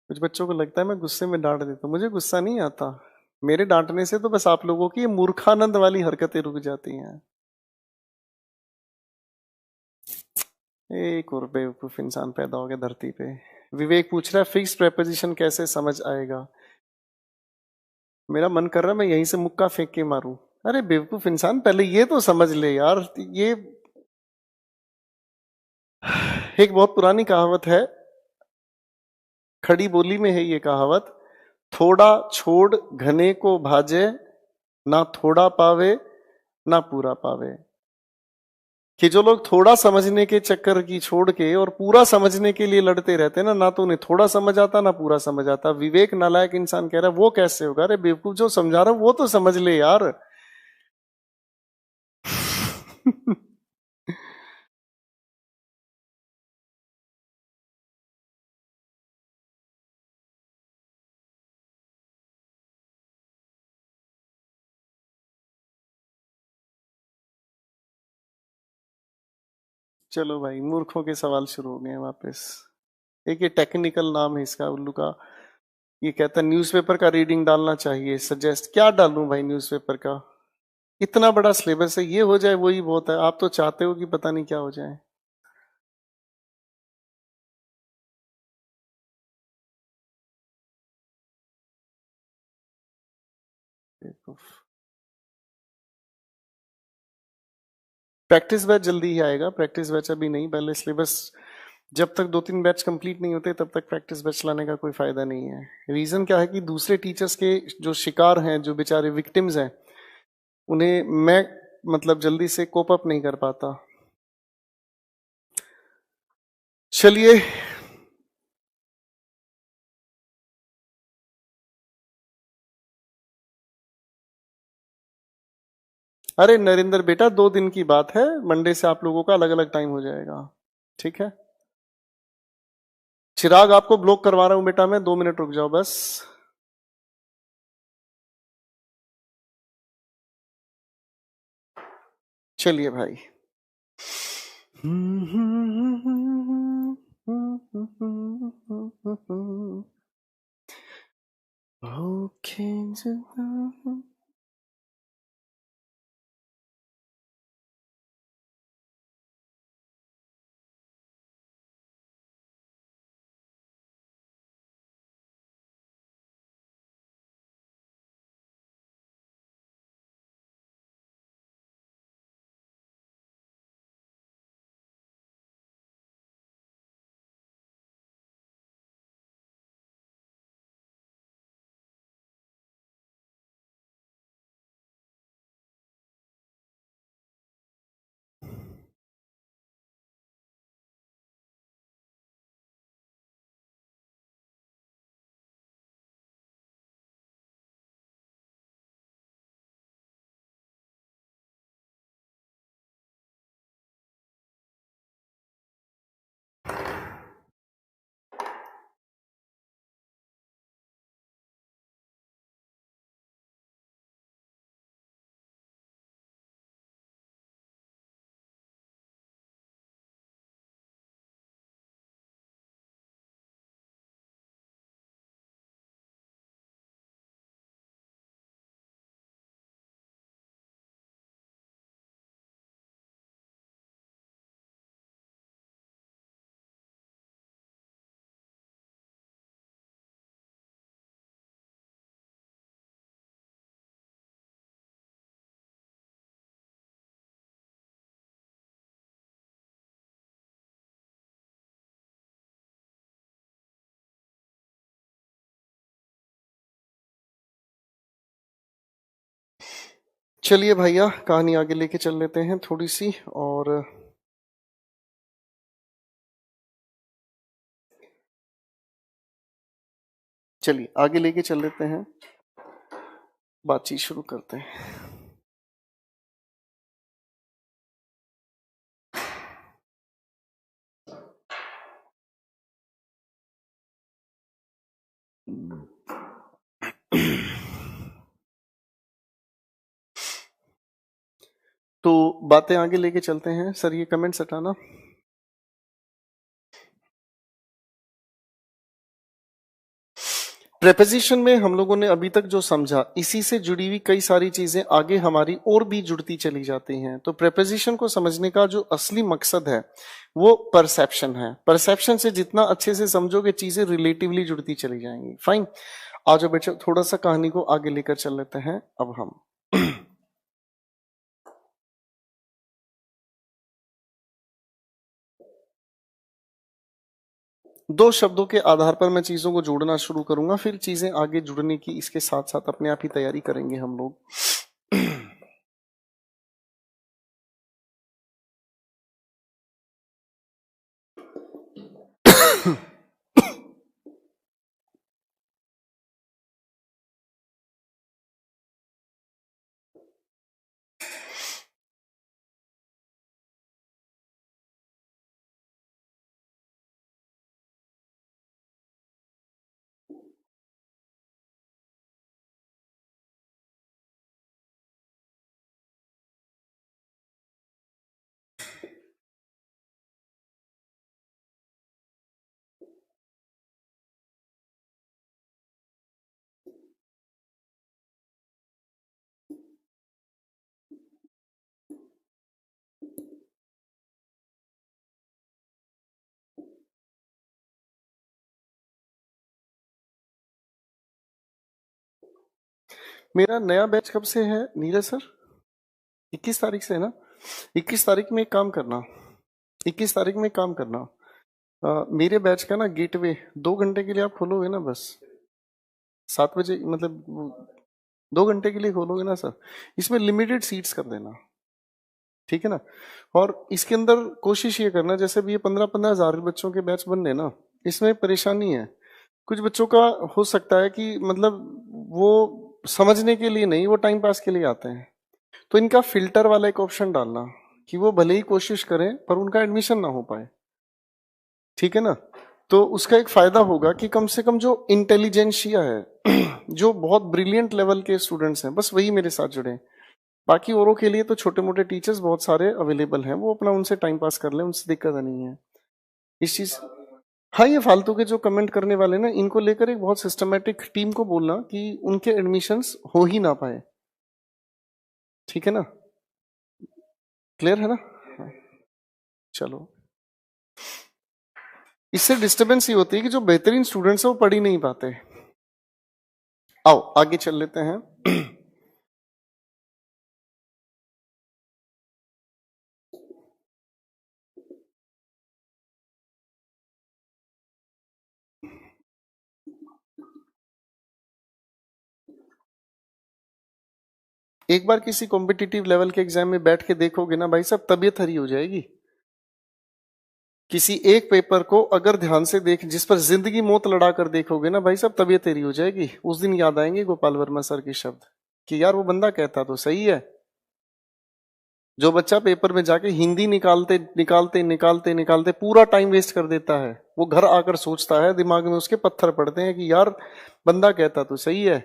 कुछ बच्चों को लगता है मैं गुस्से में डांट देता हूँ, मुझे गुस्सा नहीं आता। मेरे डांटने से तो बस आप लोगों की ये मूर्खानंद वाली हरकतें रुक जाती हैं। एक और बेवकूफ इंसान पैदा हो गया धरती पे। विवेक पूछ रहा है फिक्स प्रेपोजिशन कैसे समझ आएगा। मेरा मन कर रहा है मैं यहीं से मुक्का फेंक के मारूं। अरे बेवकूफ इंसान, पहले ये तो समझ ले यार। ये एक बहुत पुरानी कहावत है, खड़ी बोली में है ये कहावत, थोड़ा छोड़ घने को भाजे, ना थोड़ा पावे ना पूरा पावे। कि जो लोग थोड़ा समझने के चक्कर की छोड़ के और पूरा समझने के लिए लड़ते रहते हैं ना, ना तो उन्हें थोड़ा समझ आता ना पूरा समझ आता। विवेक नालायक इंसान कह रहा है वो कैसे होगा। अरे बेवकूफ, जो समझा रहा हूं वो तो समझ ले यार। चलो भाई, मूर्खों के सवाल शुरू हो गए वापस। एक ये टेक्निकल नाम है इसका, उल्लू का। ये कहता है न्यूज़पेपर का रीडिंग डालना चाहिए, सजेस्ट। क्या डालूं भाई न्यूज़पेपर का? इतना बड़ा सिलेबस है, ये हो जाए वही बहुत है। आप तो चाहते हो कि पता नहीं क्या हो जाए। प्रैक्टिस बैच जल्दी ही आएगा, प्रैक्टिस बैच अभी नहीं, पहले सिलेबस। जब तक 2-3 बैच कंप्लीट नहीं होते तब तक प्रैक्टिस बैच लाने का कोई फायदा नहीं है। रीजन क्या है कि दूसरे टीचर्स के जो शिकार हैं, जो बेचारे विक्टिम्स हैं, उन्हें मैं मतलब जल्दी से कोप अप नहीं कर पाता। चलिए, अरे नरेंद्र बेटा, 2 दिन की बात है, मंडे से आप लोगों का अलग अलग टाइम हो जाएगा, ठीक है। चिराग, आपको ब्लॉक करवा रहा हूं बेटा मैं, 2 मिनट रुक जाओ बस। चलिए भाई। ओके। चलिए भैया, कहानी आगे लेके चल लेते हैं थोड़ी सी। और चलिए आगे लेके चल लेते हैं, बातचीत शुरू करते हैं। तो बातें आगे लेके चलते हैं। सर ये कमेंट्स हटाना। प्रेपोजिशन में हम लोगों ने अभी तक जो समझा, इसी से जुड़ी हुई कई सारी चीजें आगे हमारी और भी जुड़ती चली जाती हैं। तो प्रेपोजिशन को समझने का जो असली मकसद है वो परसेप्शन है। परसेप्शन से जितना अच्छे से समझोगे चीजें रिलेटिवली जुड़ती चली जाएंगी। फाइन, आज जाओ बच्चों, थोड़ा सा कहानी को आगे लेकर चल लेते हैं अब हम। दो शब्दों के आधार पर मैं चीजों को जोड़ना शुरू करूंगा, फिर चीजें आगे जुड़ने की इसके साथ साथ अपने आप ही तैयारी करेंगे हम लोग। मेरा नया बैच कब से है नीरज सर? 21 तारीख से है ना? 21 तारीख में एक काम करना, 21 तारीख में एक काम करना, मेरे बैच का ना गेटवे 2 घंटे के लिए आप खोलोगे ना, बस 7 बजे, मतलब 2 घंटे के लिए खोलोगे ना सर? इसमें लिमिटेड सीट्स कर देना, ठीक है ना? और इसके अंदर कोशिश ये करना, जैसे भी ये 15-15 हजार बच्चों के बैच बन रहे ना, इसमें परेशानी है। कुछ बच्चों का हो सकता है कि मतलब वो समझने के लिए नहीं, वो टाइम पास के लिए आते हैं। तो इनका फिल्टर वाला एक ऑप्शन डालना कि वो भले ही कोशिश करें पर उनका एडमिशन ना हो पाए, ठीक है ना? तो उसका एक फायदा होगा कि कम से कम जो इंटेलिजेंशिया है जो बहुत ब्रिलियंट लेवल के स्टूडेंट्स हैं, बस वही मेरे साथ जुड़े। बाकी औरों के लिए तो छोटे मोटे टीचर्स बहुत सारे अवेलेबल हैं, वो अपना उनसे टाइम पास कर लें, उनसे दिक्कत नहीं है इस चीज। हाँ, ये फालतू के जो कमेंट करने वाले ना, इनको लेकर एक बहुत सिस्टमेटिक टीम को बोलना कि उनके एडमिशंस हो ही ना पाए, ठीक है ना? क्लियर है ना? हाँ, चलो। इससे डिस्टरबेंस ये होती है कि जो बेहतरीन स्टूडेंट्स है वो पढ़ ही नहीं पाते। आओ आगे चल लेते हैं। एक बार किसी कॉम्पिटिटिव लेवल के एग्जाम में बैठ के देखोगे ना भाई साहब, तबीयत हरी हो जाएगी। किसी एक पेपर को अगर ध्यान से देख, जिस पर जिंदगी मौत लड़ा कर देखोगे ना भाई साहब, तबीयत हरी हो जाएगी। उस दिन याद आएंगे गोपाल वर्मा सर के शब्द कि यार वो बंदा कहता तो सही है। जो बच्चा पेपर में जाके हिंदी निकालते निकालते निकालते निकालते पूरा टाइम वेस्ट कर देता है, वो घर आकर सोचता है, दिमाग में उसके पत्थर पड़ते हैं कि यार बंदा कहता तो सही है,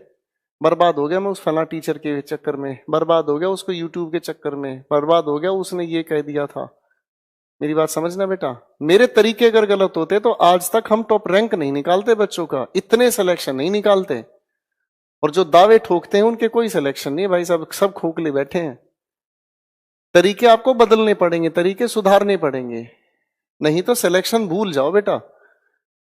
बर्बाद हो गया मैं उस फला टीचर के चक्कर में, बर्बाद हो गया उसको यूट्यूब के चक्कर में, बर्बाद हो गया उसने ये कह दिया था। मेरी बात समझना बेटा, मेरे तरीके अगर गलत होते तो आज तक हम टॉप रैंक नहीं निकालते बच्चों का, इतने सिलेक्शन नहीं निकालते। और जो दावे ठोकते हैं उनके कोई सिलेक्शन नहीं भाई साहब, सब खोखले बैठे हैं। तरीके आपको बदलने पड़ेंगे, तरीके सुधारने पड़ेंगे, नहीं तो सिलेक्शन भूल जाओ बेटा।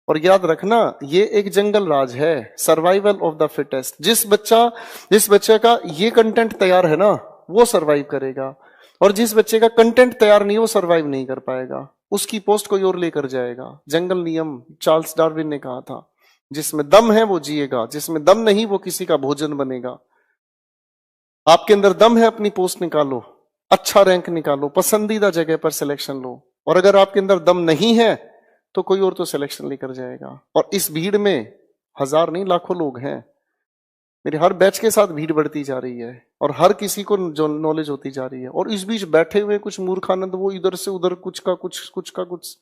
और याद रखना, ये एक जंगल राज है, सर्वाइवल ऑफ द फिटेस्ट। जिस बच्चे का ये कंटेंट तैयार है ना, वो सरवाइव करेगा, और जिस बच्चे का कंटेंट तैयार नहीं वो सरवाइव नहीं कर पाएगा, उसकी पोस्ट कोई और लेकर जाएगा। जंगल नियम चार्ल्स डार्विन ने कहा था, जिसमें दम है वो जिएगा, जिसमें दम नहीं वो किसी का भोजन बनेगा। आपके अंदर दम है, अपनी पोस्ट निकालो, अच्छा रैंक निकालो, पसंदीदा जगह पर सिलेक्शन लो। और अगर आपके अंदर दम नहीं है तो कोई और तो सिलेक्शन लेकर जाएगा। और इस भीड़ में हजार नहीं लाखों लोग हैं। मेरे हर बैच के साथ भीड़ बढ़ती जा रही है और हर किसी को जो नॉलेज होती जा रही है, और इस बीच बैठे हुए कुछ मूर्खानंद वो इधर से उधर कुछ का कुछ कुछ का कुछ।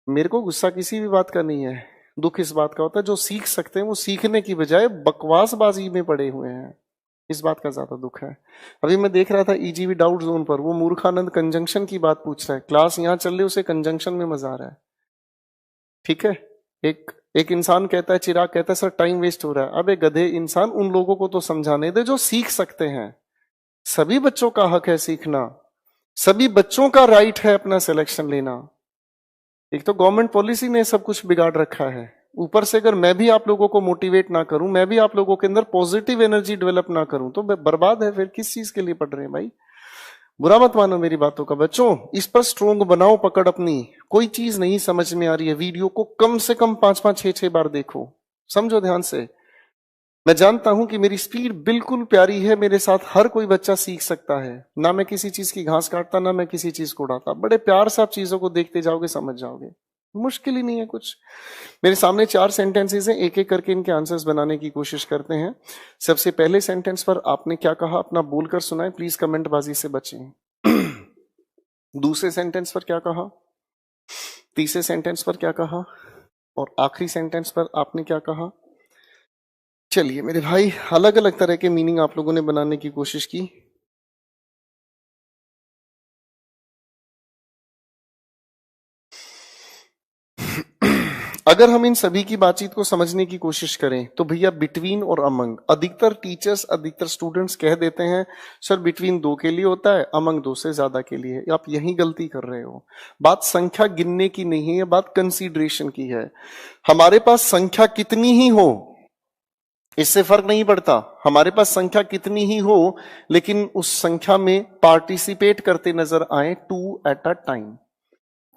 मेरे को गुस्सा किसी भी बात का नहीं है, दुख इस बात का होता है जो सीख सकते हैं वो सीखने की बजाय बकवासबाजी में पड़े हुए हैं, इस बात का ज्यादा दुख है। अभी मैं देख रहा था ईजीवी डाउट जोन पर वो मूर्खानंद कंजंक्शन की बात पूछ रहा है, क्लास यहाँ चल रही है, उसे कंजंक्शन में मजा आ रहा है। ठीक है, एक एक इंसान कहता है, चिराग कहता है सर टाइम वेस्ट हो रहा है। अबे गधे इंसान, उन लोगों को तो समझाने दे जो सीख सकते हैं। सभी बच्चों का हक है सीखना, सभी बच्चों का राइट है अपना सिलेक्शन लेना। एक तो गवर्नमेंट पॉलिसी ने सब कुछ बिगाड़ रखा है, ऊपर से अगर मैं भी आप लोगों को मोटिवेट ना करूं, मैं भी आप लोगों के अंदर पॉजिटिव एनर्जी डेवलप ना करूं, तो बर्बाद है। फिर किस चीज के लिए पढ़ रहे हैं भाई? बुरा मत मानो मेरी बातों का बच्चों, इस पर स्ट्रोंग बनाओ पकड़ अपनी। कोई चीज नहीं समझ में आ रही है, वीडियो को कम से कम 5-5 6-6 बार देखो, समझो ध्यान से। मैं जानता हूं कि मेरी स्पीड बिल्कुल प्यारी है, मेरे साथ हर कोई बच्चा सीख सकता है, ना मैं किसी चीज की घास काटता, ना मैं किसी चीज को उड़ाता। बड़े प्यार से आप चीजों को देखते जाओगे, समझ जाओगे, मुश्किल ही नहीं है कुछ। मेरे सामने 4 सेंटेंसेस हैं, एक एक करके इनके आंसर्स बनाने की कोशिश करते हैं। सबसे पहले सेंटेंस पर आपने क्या कहा अपना बोलकर सुनाए, प्लीज कमेंटबाजी से बचें। दूसरे सेंटेंस पर क्या कहा, तीसरे सेंटेंस पर क्या कहा, और आखिरी सेंटेंस पर आपने क्या कहा। चलिए मेरे भाई, अलग अलग तरह के मीनिंग आप लोगों ने बनाने की कोशिश की। अगर हम इन सभी की बातचीत को समझने की कोशिश करें तो भैया बिटवीन और अमंग, अधिकतर टीचर्स अधिकतर स्टूडेंट्स कह देते हैं सर बिटवीन 2 के लिए होता है, अमंग 2 से ज्यादा के लिए। आप यही गलती कर रहे हो। बात संख्या गिनने की नहीं है, बात कंसीडरेशन की है। हमारे पास संख्या कितनी ही हो इससे फर्क नहीं पड़ता, हमारे पास संख्या कितनी ही हो, लेकिन उस संख्या में पार्टिसिपेट करते नजर आए 2 एट अ टाइम।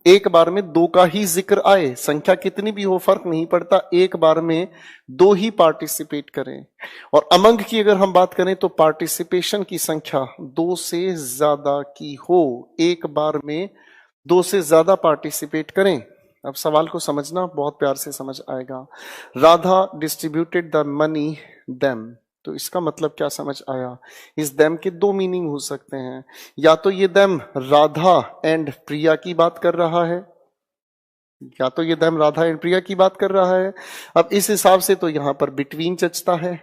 एक बार में 2 का ही जिक्र आए, संख्या कितनी भी हो फर्क नहीं पड़ता, एक बार में 2 ही पार्टिसिपेट करें। और अमंग की अगर हम बात करें तो पार्टिसिपेशन की संख्या 2 से ज्यादा की हो, एक बार में 2 से ज्यादा पार्टिसिपेट करें। अब सवाल को समझना, बहुत प्यार से समझ आएगा। Radha distributed the money them, तो इसका मतलब क्या समझ आया? इस देम के 2 मीनिंग हो सकते हैं, या तो ये देम राधा एंड प्रिया की बात कर रहा है, या तो ये देम राधा एंड प्रिया की बात कर रहा है। अब इस हिसाब से तो यहां पर बिटवीन चचता है,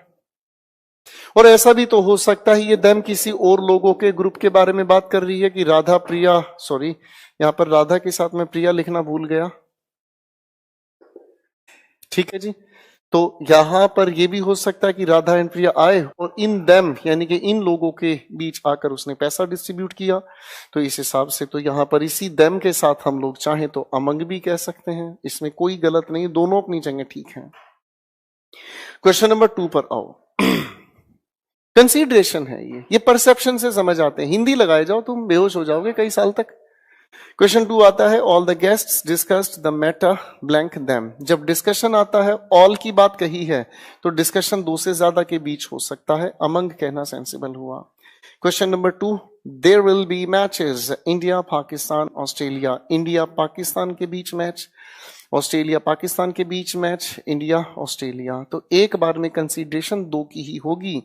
और ऐसा भी तो हो सकता है ये देम किसी और लोगों के ग्रुप के बारे में बात कर रही है कि राधा प्रिया, सॉरी यहां पर राधा के साथ मैं प्रिया लिखना भूल गया। ठीक है जी, तो यहां पर यह भी हो सकता है कि राधा एंड प्रिया आए और इन देम यानी कि इन लोगों के बीच आकर उसने पैसा डिस्ट्रीब्यूट किया। तो इस हिसाब से तो यहां पर इसी देम के साथ हम लोग चाहें तो अमंग भी कह सकते हैं, इसमें कोई गलत नहीं, दोनों अपनी जगह ठीक है। क्वेश्चन नंबर 2 पर आओ। कंसीडरेशन है ये परसेप्शन से समझ आते हैं, हिंदी लगाए जाओ तुम बेहोश हो जाओगे कई साल तक। क्वेश्चन 2 आता है all the guests discussed the matter blank them. जब डिस्कशन आता है, ऑल की बात कही है, तो डिस्कशन 2 से ज्यादा के बीच हो सकता है, अमंग कहना सेंसिबल हुआ। Question number 2, there will be matches India Pakistan Australia, India Pakistan के बीच मैच, ऑस्ट्रेलिया पाकिस्तान के बीच मैच, इंडिया ऑस्ट्रेलिया। तो एक बार में कंसीडरेशन 2 की ही होगी,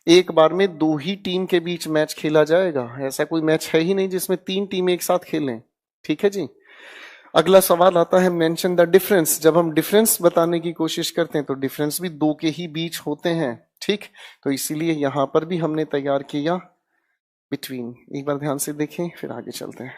एक बार में 2 ही टीम के बीच मैच खेला जाएगा। ऐसा कोई मैच है ही नहीं जिसमें 3 टीमें एक साथ खेलें। ठीक है जी। अगला सवाल आता है मेंशन द डिफरेंस। जब हम डिफरेंस बताने की कोशिश करते हैं तो डिफरेंस भी 2 के ही बीच होते हैं। ठीक, तो इसीलिए यहां पर भी हमने तैयार किया बिटवीन। एक बार ध्यान से देखें फिर आगे चलते हैं।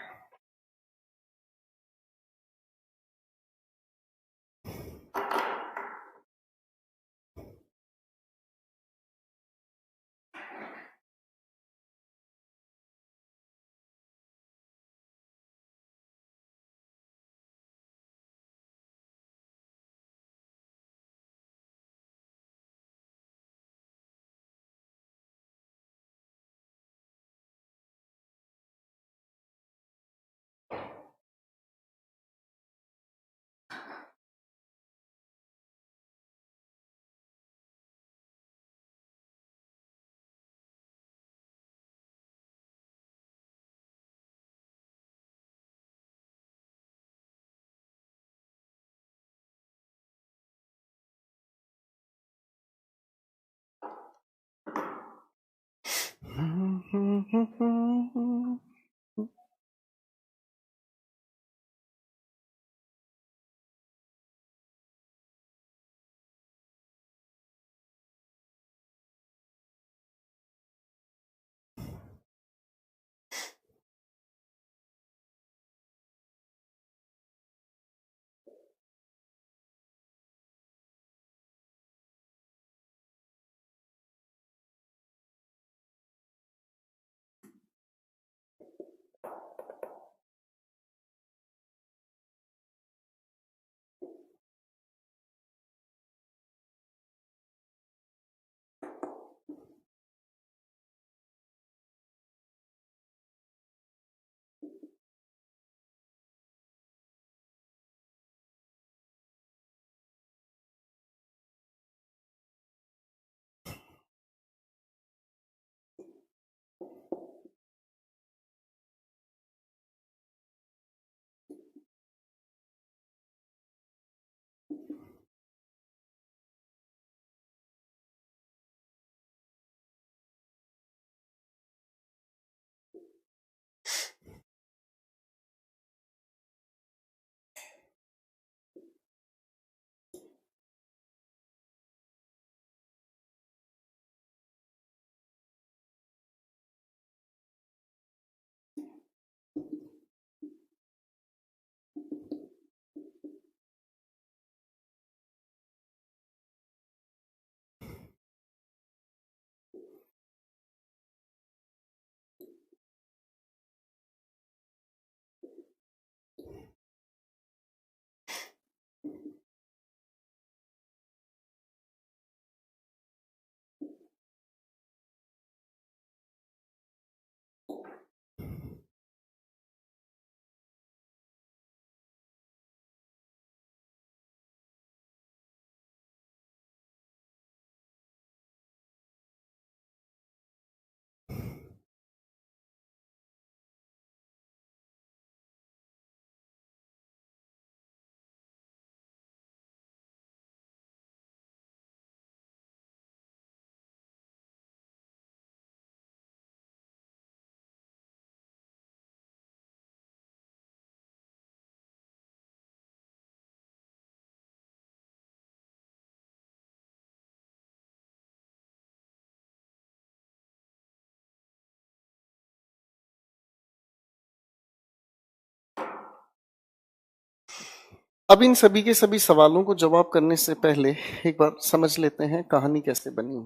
अब इन सभी के सभी सवालों को जवाब करने से पहले एक बार समझ लेते हैं कहानी कैसे बनी।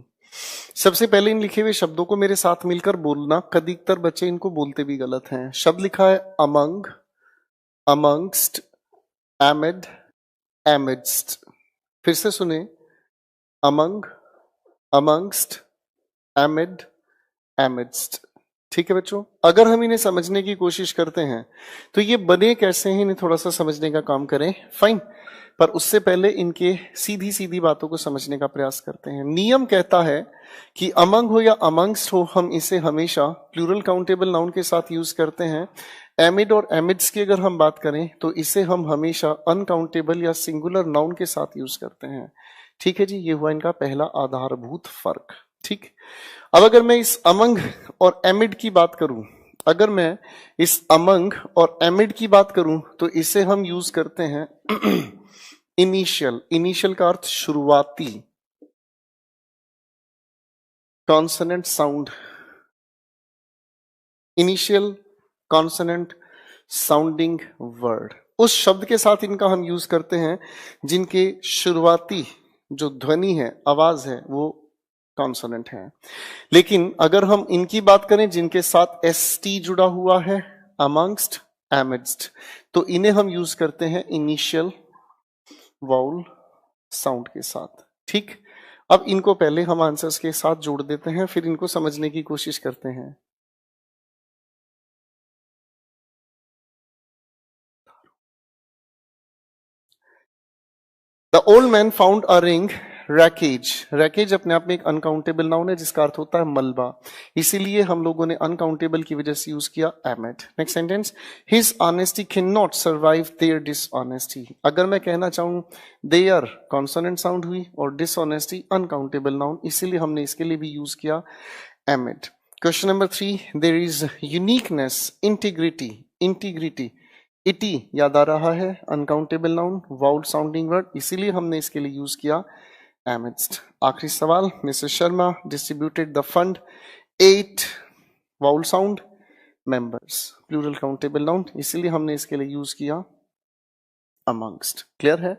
सबसे पहले इन लिखे हुए शब्दों को मेरे साथ मिलकर बोलना। अधिकतर बच्चे इनको बोलते भी गलत हैं। शब्द लिखा है अमंग, अमंगस्ट, एमिड, एमिडस्ट। फिर से सुने, अमंग, अमंगस्ट, एमिड, एमिडस्ट। ठीक है बच्चों, अगर हम इन्हें समझने की कोशिश करते हैं तो ये बने कैसे हैं, इन्हें थोड़ा सा समझने का काम करें। फाइन, पर उससे पहले इनके सीधी सीधी बातों को समझने का प्रयास करते हैं। नियम कहता है कि अमंग हो या अमंगस्ट हो, हम इसे हमेशा प्लूरल काउंटेबल नाउन के साथ यूज करते हैं। एमिड और एमिड्स की अगर हम बात करें तो इसे हम हमेशा अनकाउंटेबल या सिंगुलर नाउन के साथ यूज करते हैं। ठीक है जी, ये हुआ इनका पहला आधारभूत फर्क। ठीक, अब अगर मैं इस अमंग और एमिड की बात करूं, अगर मैं इस अमंग और एमिड की बात करूं तो इसे हम यूज करते हैं इनिशियल। इनिशियल का अर्थ शुरुआती, consonant sound, initial consonant sounding word. उस शब्द के साथ इनका हम यूज करते हैं जिनके शुरुआती जो ध्वनि है, आवाज है, वो कॉन्सोनेंट है। लेकिन अगर हम इनकी बात करें जिनके साथ एसटी जुड़ा हुआ है, अमंगस्ट, एमिडस्ट, तो इन्हें हम यूज करते हैं इनिशियल वाउल साउंड के साथ। ठीक, अब इनको पहले हम आंसर्स के साथ जोड़ देते हैं, फिर इनको समझने की कोशिश करते हैं। The old man found a ring wreckage. Wreckage अपने आप में एक अनकाउंटेबल नाउन है जिसका अर्थ होता है मलबा, इसीलिए हम लोगों ने अनकाउंटेबल की वजह से यूज किया amid. Next sentence, his honesty can not survive their dishonesty. अगर मैं कहना चाहूं देयर कॉन्सोनेंट साउंड हुई और डिसऑनेस्टी अनकाउंटेबल नाउन, इसीलिए हमने इसके लिए भी यूज किया amid. Question number 3, there is uniqueness, integrity, integrity, इटी याद आ रहा है, uncountable noun, vowel sounding word, इसीलिए हमने इसके लिए यूज किया amidst. आखिरी सवाल, Mrs Sharma distributed the fund 8 vowel sound members, plural countable noun, इसीलिए हमने इसके लिए यूज किया amongst. क्लियर है?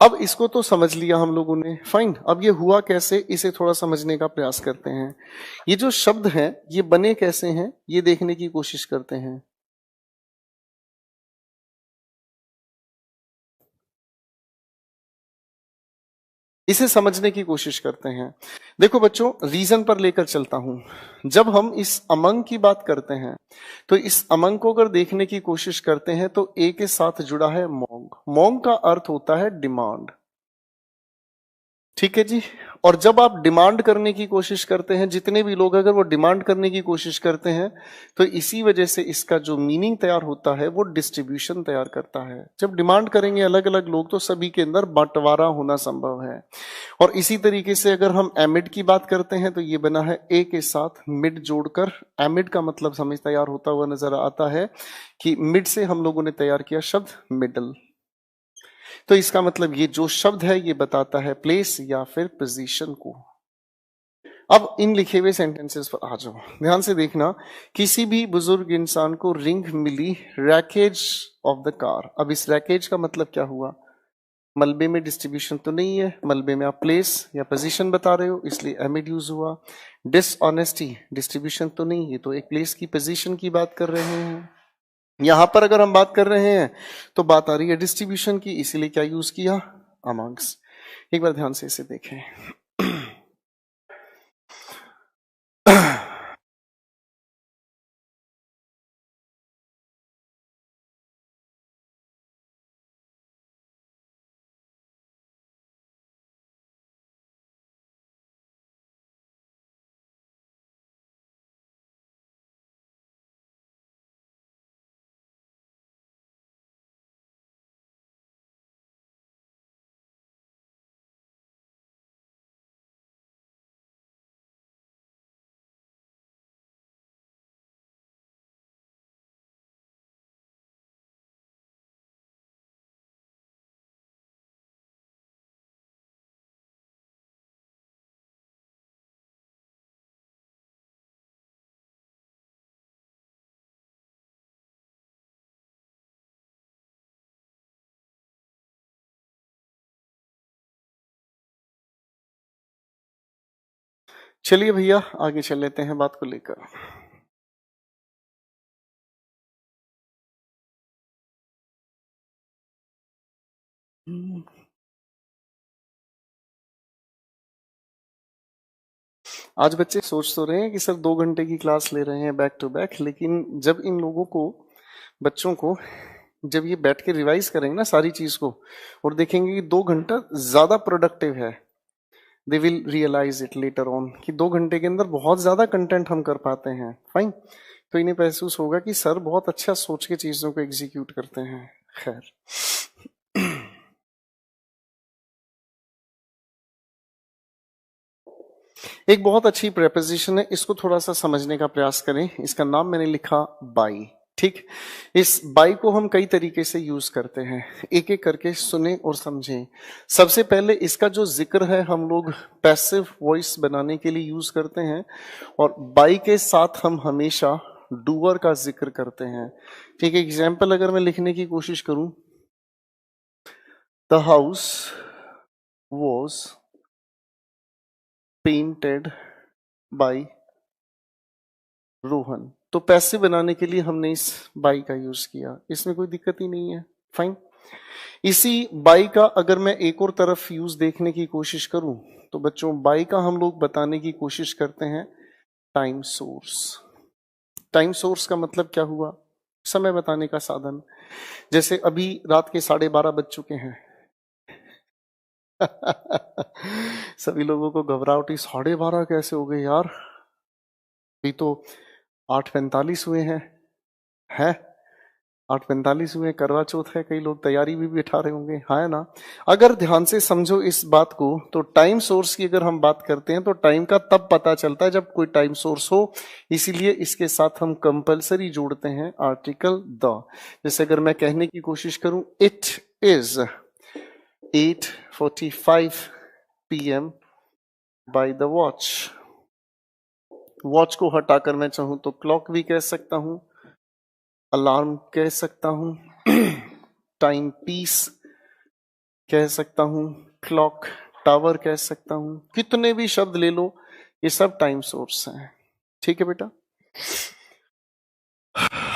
अब इसको तो समझ लिया हम लोगों ने, फाइन. अब ये हुआ कैसे, इसे थोड़ा समझने का प्रयास करते हैं. ये जो शब्द हैं ये बने कैसे हैं ये देखने की कोशिश करते हैं. इसे समझने की कोशिश करते हैं. देखो बच्चों, रीजन पर लेकर चलता हूं. जब हम इस अमंग की बात करते हैं तो इस अमंग को अगर देखने की कोशिश करते हैं तो ए के साथ जुड़ा है मोंग. मोंग का अर्थ होता है डिमांड. ठीक है जी. और जब आप डिमांड करने की कोशिश करते हैं, जितने भी लोग अगर वो डिमांड करने की कोशिश करते हैं तो इसी वजह से इसका जो मीनिंग तैयार होता है वो डिस्ट्रीब्यूशन तैयार करता है. जब डिमांड करेंगे अलग अलग लोग तो सभी के अंदर बंटवारा होना संभव है. और इसी तरीके से अगर हम एमिड की बात करते हैं तो ये बना है ए के साथ मिड जोड़कर. एमिड का मतलब हमें तैयार होता हुआ नजर आता है कि मिड से हम लोगों ने तैयार किया शब्द मिडल. तो इसका मतलब ये जो शब्द है ये बताता है प्लेस या फिर पोजीशन को. अब इन लिखे हुए सेंटेंसेस पर आ जाओ, ध्यान से देखना. किसी भी बुजुर्ग इंसान को रिंग मिली रैकेज ऑफ द कार. अब इस रैकेज का मतलब क्या हुआ? मलबे में डिस्ट्रीब्यूशन तो नहीं है, मलबे में आप प्लेस या पोजीशन बता रहे हो इसलिए एमिड यूज हुआ. डिसऑनेस्टी, डिस्ट्रीब्यूशन तो नहीं, ये तो एक प्लेस की पोजीशन की बात कर रहे हैं. यहां पर अगर हम बात कर रहे हैं तो बात आ रही है डिस्ट्रीब्यूशन की, इसीलिए क्या यूज किया? अमंग्स. एक बार ध्यान से इसे देखें. चलिए भैया आगे चल लेते हैं बात को लेकर. आज बच्चे सोच तो रहे हैं कि सर 2 घंटे की क्लास ले रहे हैं बैक टू बैक, लेकिन जब इन लोगों को, बच्चों को, जब ये बैठ के रिवाइज करेंगे ना सारी चीज को और देखेंगे कि 2 घंटा ज्यादा प्रोडक्टिव है, they will realise it later on कि 2 घंटे के अंदर बहुत ज्यादा कंटेंट हम कर पाते हैं. फाइन. तो इन्हें महसूस होगा कि सर बहुत अच्छा सोच के चीजों को एग्जीक्यूट करते हैं. खैर, एक बहुत अच्छी प्रेपोजिशन है, इसको थोड़ा सा समझने का प्रयास करें. इसका नाम मैंने लिखा बाई. ठीक. इस बाई को हम कई तरीके से यूज करते हैं, एक एक करके सुने और समझें. सबसे पहले इसका जो जिक्र है हम लोग पैसिव वॉइस बनाने के लिए यूज करते हैं और बाई के साथ हम हमेशा डूअर का जिक्र करते हैं. ठीक है. एग्जाम्पल अगर मैं लिखने की कोशिश करूं, the house was painted by Rohan. तो पैसे बनाने के लिए हमने इस बाई का यूज किया, इसमें कोई दिक्कत ही नहीं है. फाइन. इसी बाई का अगर मैं एक और तरफ यूज देखने की कोशिश करूं तो बच्चों बाई का हम लोग बताने की कोशिश करते हैं टाइम सोर्स. टाइम सोर्स का मतलब क्या हुआ? समय बताने का साधन. जैसे अभी रात के 12:30 बज चुके हैं. सभी लोगों को घबराहट, 12:30 कैसे हो गए यार, अभी तो 8:45 हुए हैं. है 8:45 हुए, करवा चौथ है, कई लोग तैयारी भी बैठा रहे होंगे, हाँ है ना। अगर ध्यान से समझो इस बात को, तो टाइम सोर्स की अगर हम बात करते हैं तो टाइम का तब पता चलता है जब कोई टाइम सोर्स हो, इसीलिए इसके साथ हम कंपलसरी जोड़ते हैं आर्टिकल द। जैसे अगर मैं कहने की कोशिश करूं, it is 8:45 PM by the watch. Watch को हटाकर मैं चाहूं तो क्लॉक भी कह सकता हूं, अलार्म कह सकता हूं, टाइम पीस कह सकता हूं, क्लॉक टावर कह सकता हूं, कितने भी शब्द ले लो, ये सब टाइम सोर्स हैं। ठीक है बेटा।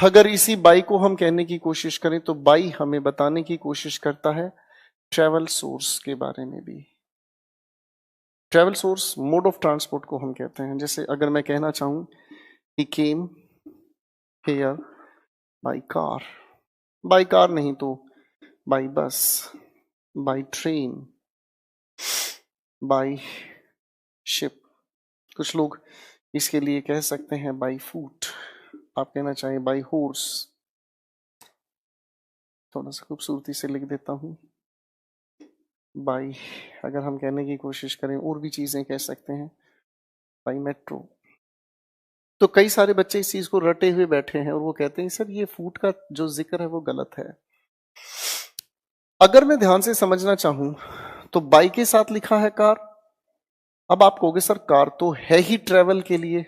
अगर इसी बाई को हम कहने की कोशिश करें तो बाई हमें बताने की कोशिश करता है ट्रेवल सोर्स के बारे में भी। Travel source mode of transport को हम कहते हैं। जैसे अगर मैं कहना चाहूं, he came here by car, by car नहीं तो by bus, by train, by ship. कुछ लोग इसके लिए कह सकते हैं बाई फूट, आप कहना चाहें बाई हॉर्स। थोड़ा सा खूबसूरती से लिख देता हूं, बाई, अगर हम कहने की कोशिश करें और भी चीजें कह सकते हैं, बाई मेट्रो। तो कई सारे बच्चे इस चीज को रटे हुए बैठे हैं और वो कहते हैं सर ये फूट का जो जिक्र है वो गलत है। अगर मैं ध्यान से समझना चाहूं तो बाई के साथ लिखा है कार। अब आप कहोगे सर कार तो है ही ट्रेवल के लिए,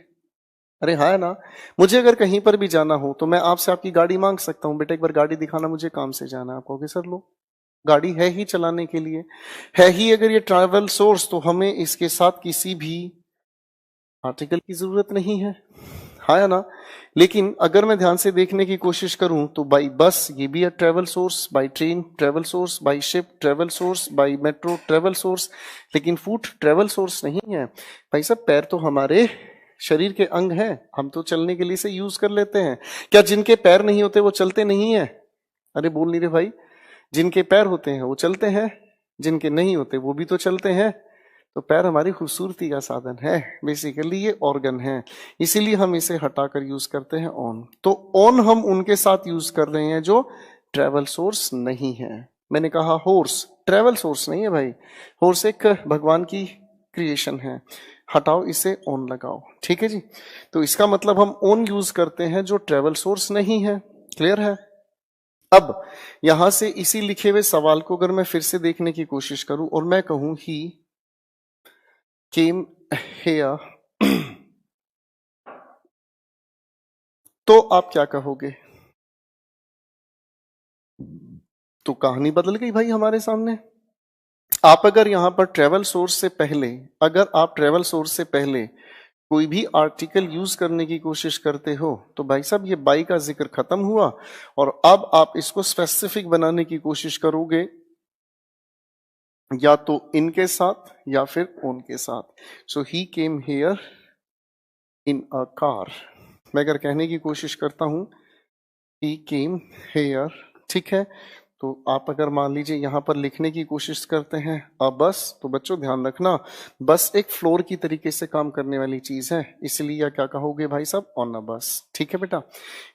अरे हाँ है ना। मुझे अगर कहीं पर भी जाना हो तो मैं आपसे आपकी गाड़ी मांग सकता हूं, बेटा एक बार गाड़ी दिखाना, मुझे काम से जाना है। आप कहोगे सर लो, गाड़ी है ही चलाने के लिए, है ही अगर ये ट्रैवल सोर्स तो हमें इसके साथ किसी भी आर्टिकल की जरूरत नहीं है, हाँ या ना। लेकिन अगर मैं ध्यान से देखने की कोशिश करूं तो बाई बस ये भी है travel source, by train travel source, by ship travel source, by metro travel source, लेकिन फूट ट्रेवल सोर्स नहीं है। भाई साहब पैर तो हमारे शरीर के अंग हैं, हम तो चलने के लिए से यूज कर लेते हैं। क्या जिनके पैर नहीं होते वो चलते नहीं है? अरे बोल नहीं रहे भाई। जिनके पैर होते हैं वो चलते हैं, जिनके नहीं होते वो भी तो चलते हैं। तो पैर हमारी खूबसूरती का साधन है, बेसिकली ये ऑर्गन है, इसीलिए हम इसे हटाकर यूज करते हैं ऑन। तो ऑन हम उनके साथ यूज कर रहे हैं जो ट्रेवल सोर्स नहीं है। मैंने कहा हॉर्स ट्रेवल सोर्स नहीं है भाई, हॉर्स एक भगवान की क्रिएशन है, हटाओ इसे ऑन लगाओ। ठीक है जी। तो इसका मतलब हम ऑन यूज करते हैं जो ट्रेवल सोर्स नहीं है। क्लियर है? अब यहां से इसी लिखे हुए सवाल को अगर मैं फिर से देखने की कोशिश करूं और मैं कहूं ही केम हेयर, तो आप क्या कहोगे? तो कहानी बदल गई भाई हमारे सामने। आप अगर यहां पर ट्रेवल सोर्स से पहले, अगर आप ट्रेवल सोर्स से पहले कोई भी आर्टिकल यूज करने की कोशिश करते हो तो भाई साहब ये बाई का जिक्र खत्म हुआ, और अब आप इसको स्पेसिफिक बनाने की कोशिश करोगे या तो इनके साथ या फिर उनके साथ। So he came here in a car. मैं अगर कहने की कोशिश करता हूं ही केम हेयर, ठीक है, तो आप अगर मान लीजिए यहां पर लिखने की कोशिश करते हैं अ बस, तो बच्चों ध्यान रखना बस एक फ्लोर की तरीके से काम करने वाली चीज है, इसलिए या क्या कहोगे भाई साहब, ऑन अ बस। ठीक है बेटा,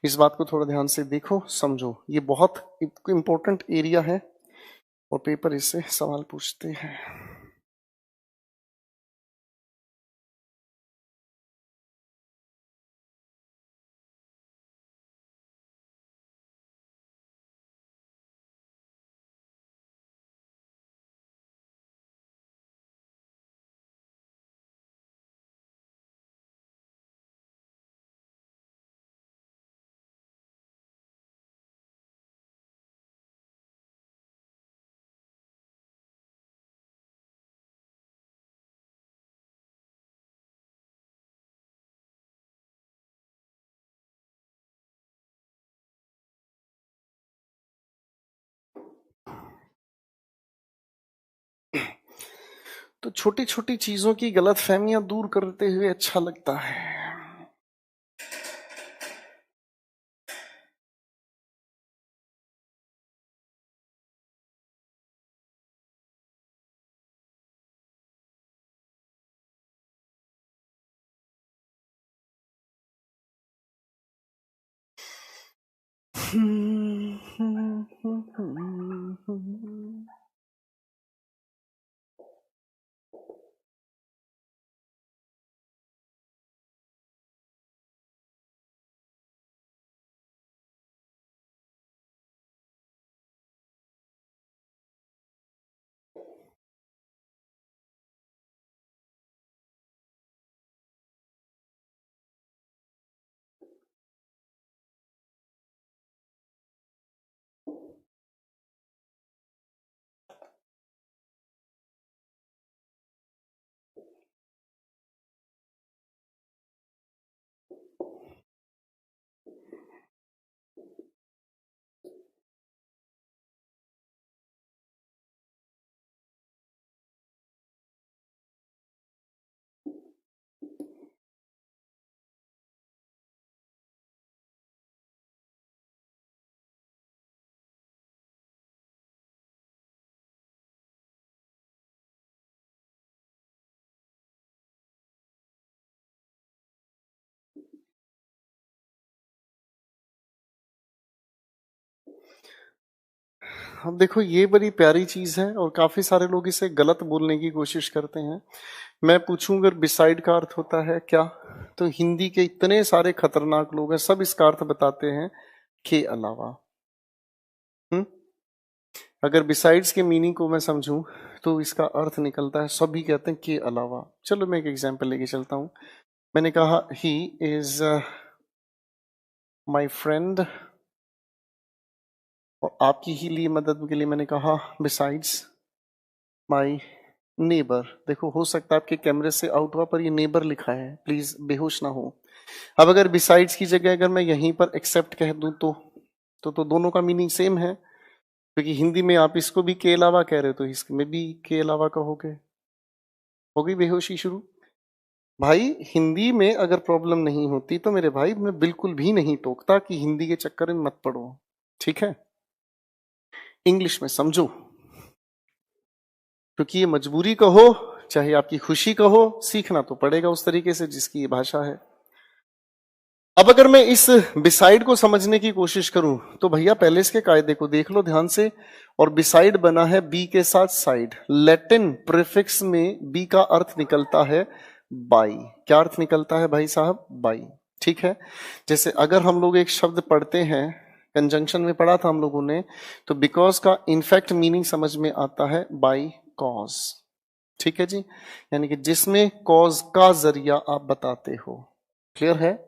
इस बात को थोड़ा ध्यान से देखो समझो, ये बहुत इंपॉर्टेंट एरिया है और पेपर इससे सवाल पूछते हैं। तो छोटी छोटी चीजों की गलत फहमियां दूर करते हुए अच्छा लगता है। अब देखो ये बड़ी प्यारी चीज है और काफी सारे लोग इसे गलत बोलने की कोशिश करते हैं। मैं पूछूं अगर बिसाइड का अर्थ होता है क्या, तो हिंदी के इतने सारे खतरनाक लोग हैं, सब इसका अर्थ बताते हैं के अलावा। अगर बिसाइड्स के मीनिंग को मैं समझूं तो इसका अर्थ निकलता है, सभी कहते हैं के अलावा। चलो मैं एक एग्जांपल लेके चलता हूं। मैंने कहा ही इज माय फ्रेंड, और आपकी ही लिए मदद के लिए मैंने कहा बिसाइड्स माय नेबर। देखो हो सकता है आपके कैमरे से आउट हुआ पर ये नेबर लिखा है, प्लीज बेहोश ना हो। अब अगर बिसाइड्स की जगह अगर मैं यहीं पर एक्सेप्ट कह दूं तो दोनों का मीनिंग सेम है, क्योंकि हिंदी में आप इसको भी के अलावा कह रहे हो तो इसमें भी के अलावा कहोगे। हो गई बेहोशी शुरू। भाई हिंदी में अगर प्रॉब्लम नहीं होती तो मेरे भाई मैं बिल्कुल भी नहीं टोकता कि हिंदी के चक्कर में मत पड़ो, ठीक है। इंग्लिश में समझो, क्योंकि ये मजबूरी कहो चाहे आपकी खुशी कहो, सीखना तो पड़ेगा उस तरीके से जिसकी ये भाषा है। अब अगर मैं इस बिसाइड को समझने की कोशिश करूं तो भैया पहले इसके कायदे को देख लो ध्यान से। और बिसाइड बना है बी के साथ साइड, लैटिन प्रीफिक्स में बी का अर्थ निकलता है बाई। क्या अर्थ निकलता है भाई साहब? बाई, ठीक है। जैसे अगर हम लोग एक शब्द पढ़ते हैं, कंजंक्शन में पढ़ा था हम लोगों ने, तो बिकॉज का इनफैक्ट मीनिंग समझ में आता है बाई कॉज, ठीक है जी। यानी कि जिसमें कॉज का जरिया आप बताते हो, क्लियर है,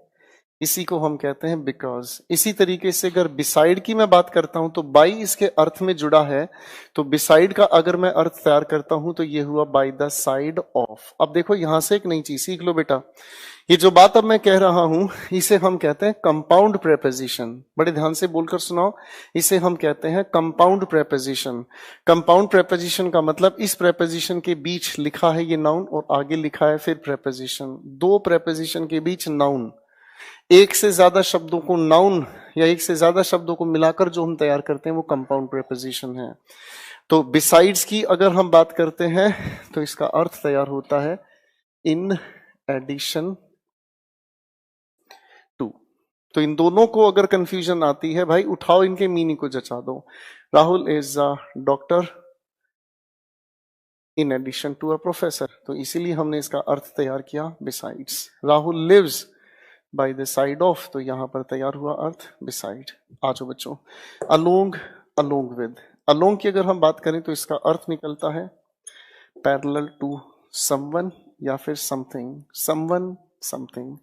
इसी को हम कहते हैं बिकॉज। इसी तरीके से अगर बिसाइड की मैं बात करता हूं तो बाई इसके अर्थ में जुड़ा है, तो बिसाइड का अगर मैं अर्थ तैयार करता हूं तो ये हुआ बाय द साइड ऑफ। अब देखो यहां से एक नई चीज सीख लो बेटा, ये जो बात अब मैं कह रहा हूं इसे हम कहते हैं कंपाउंड प्रेपोजिशन। बड़े ध्यान से बोलकर सुनाओ, इसे हम कहते हैं कंपाउंड प्रेपोजिशन। कंपाउंड प्रेपोजिशन का मतलब इस प्रेपोजिशन के बीच लिखा है ये नाउन और आगे लिखा है फिर प्रेपोजिशन। दो प्रेपोजिशन के बीच नाउन, एक से ज्यादा शब्दों को नाउन या एक से ज्यादा शब्दों को मिलाकर जो हम तैयार करते हैं वो कंपाउंड प्रेपोजिशन है। तो बिसाइड्स की अगर हम बात करते हैं तो इसका अर्थ तैयार होता है इन एडिशन टू। तो इन दोनों को अगर कंफ्यूजन आती है भाई उठाओ इनके मीनिंग को जचा दो। Rahul is a doctor in addition to a professor, तो इसीलिए हमने इसका अर्थ तैयार किया besides. Rahul lives by the side of, तो यहां पर तैयार हुआ अर्थ बिसाइड। आ जाओ बच्चों, अलोंग, अलोंग विद। अलोंग की अगर हम बात करें तो इसका अर्थ निकलता है पैरेलल टू समवन या फिर something, someone something.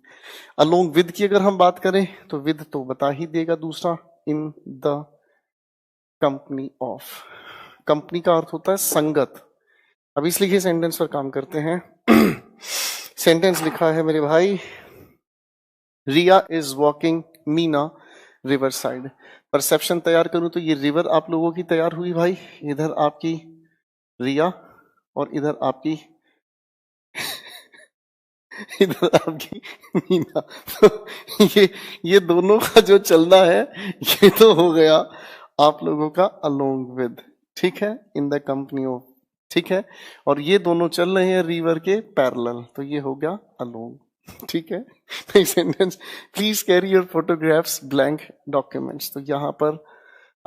Along with की अगर हम बात करें तो विद तो बता ही देगा दूसरा, in the company of. Company का अर्थ होता है संगत। अब इस लिखे सेंटेंस पर काम करते हैं। सेंटेंस लिखा है मेरे भाई, रिया इज वॉकिंग मीना रिवर साइड। परसेप्शन तैयार करूं तो ये रिवर आप लोगों की तैयार हुई भाई, इधर आपकी रिया और इधर आपकी इधर आपकी मीना। तो ये दोनों का जो चलना है ये तो हो गया आप लोगों का अलोंग विद, ठीक है, इन द कंपनी ऑफ, ठीक है। और ये दोनों चल रहे हैं रिवर के पैरेलल, तो ये हो गया अलोंग, ठीक है। Next sentence, please carry your photographs blank documents. तो यहां पर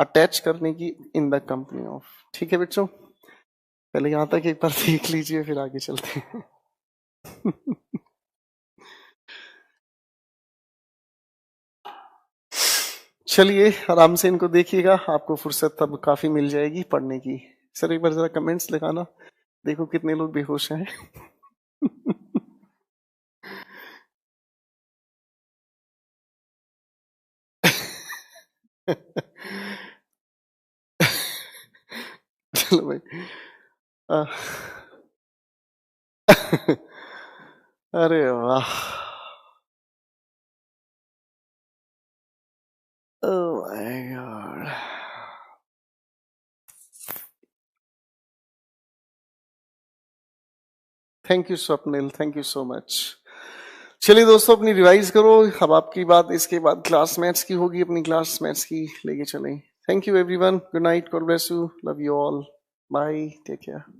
अटैच करने की इन द कंपनी ऑफ। ठीक है बच्चों, पहले यहां तक एक बार देख लीजिए, फिर आगे चलते हैं। चलिए आराम से इनको देखिएगा, आपको फुर्सत तब काफी मिल जाएगी पढ़ने की। सर एक बार जरा कमेंट्स लगाना, देखो कितने लोग बेहोश हैं। चलो भाई। आ, अरे वाह, oh my God. Thank you Swapnil, thank you so much. चलिए दोस्तों अपनी रिवाइज करो, अब आपकी बात इसके बाद क्लास मैथ्स की होगी, अपनी क्लास मैथ्स की लेके चलें। Thank you everyone, good night, God bless you, love you all, bye, take care.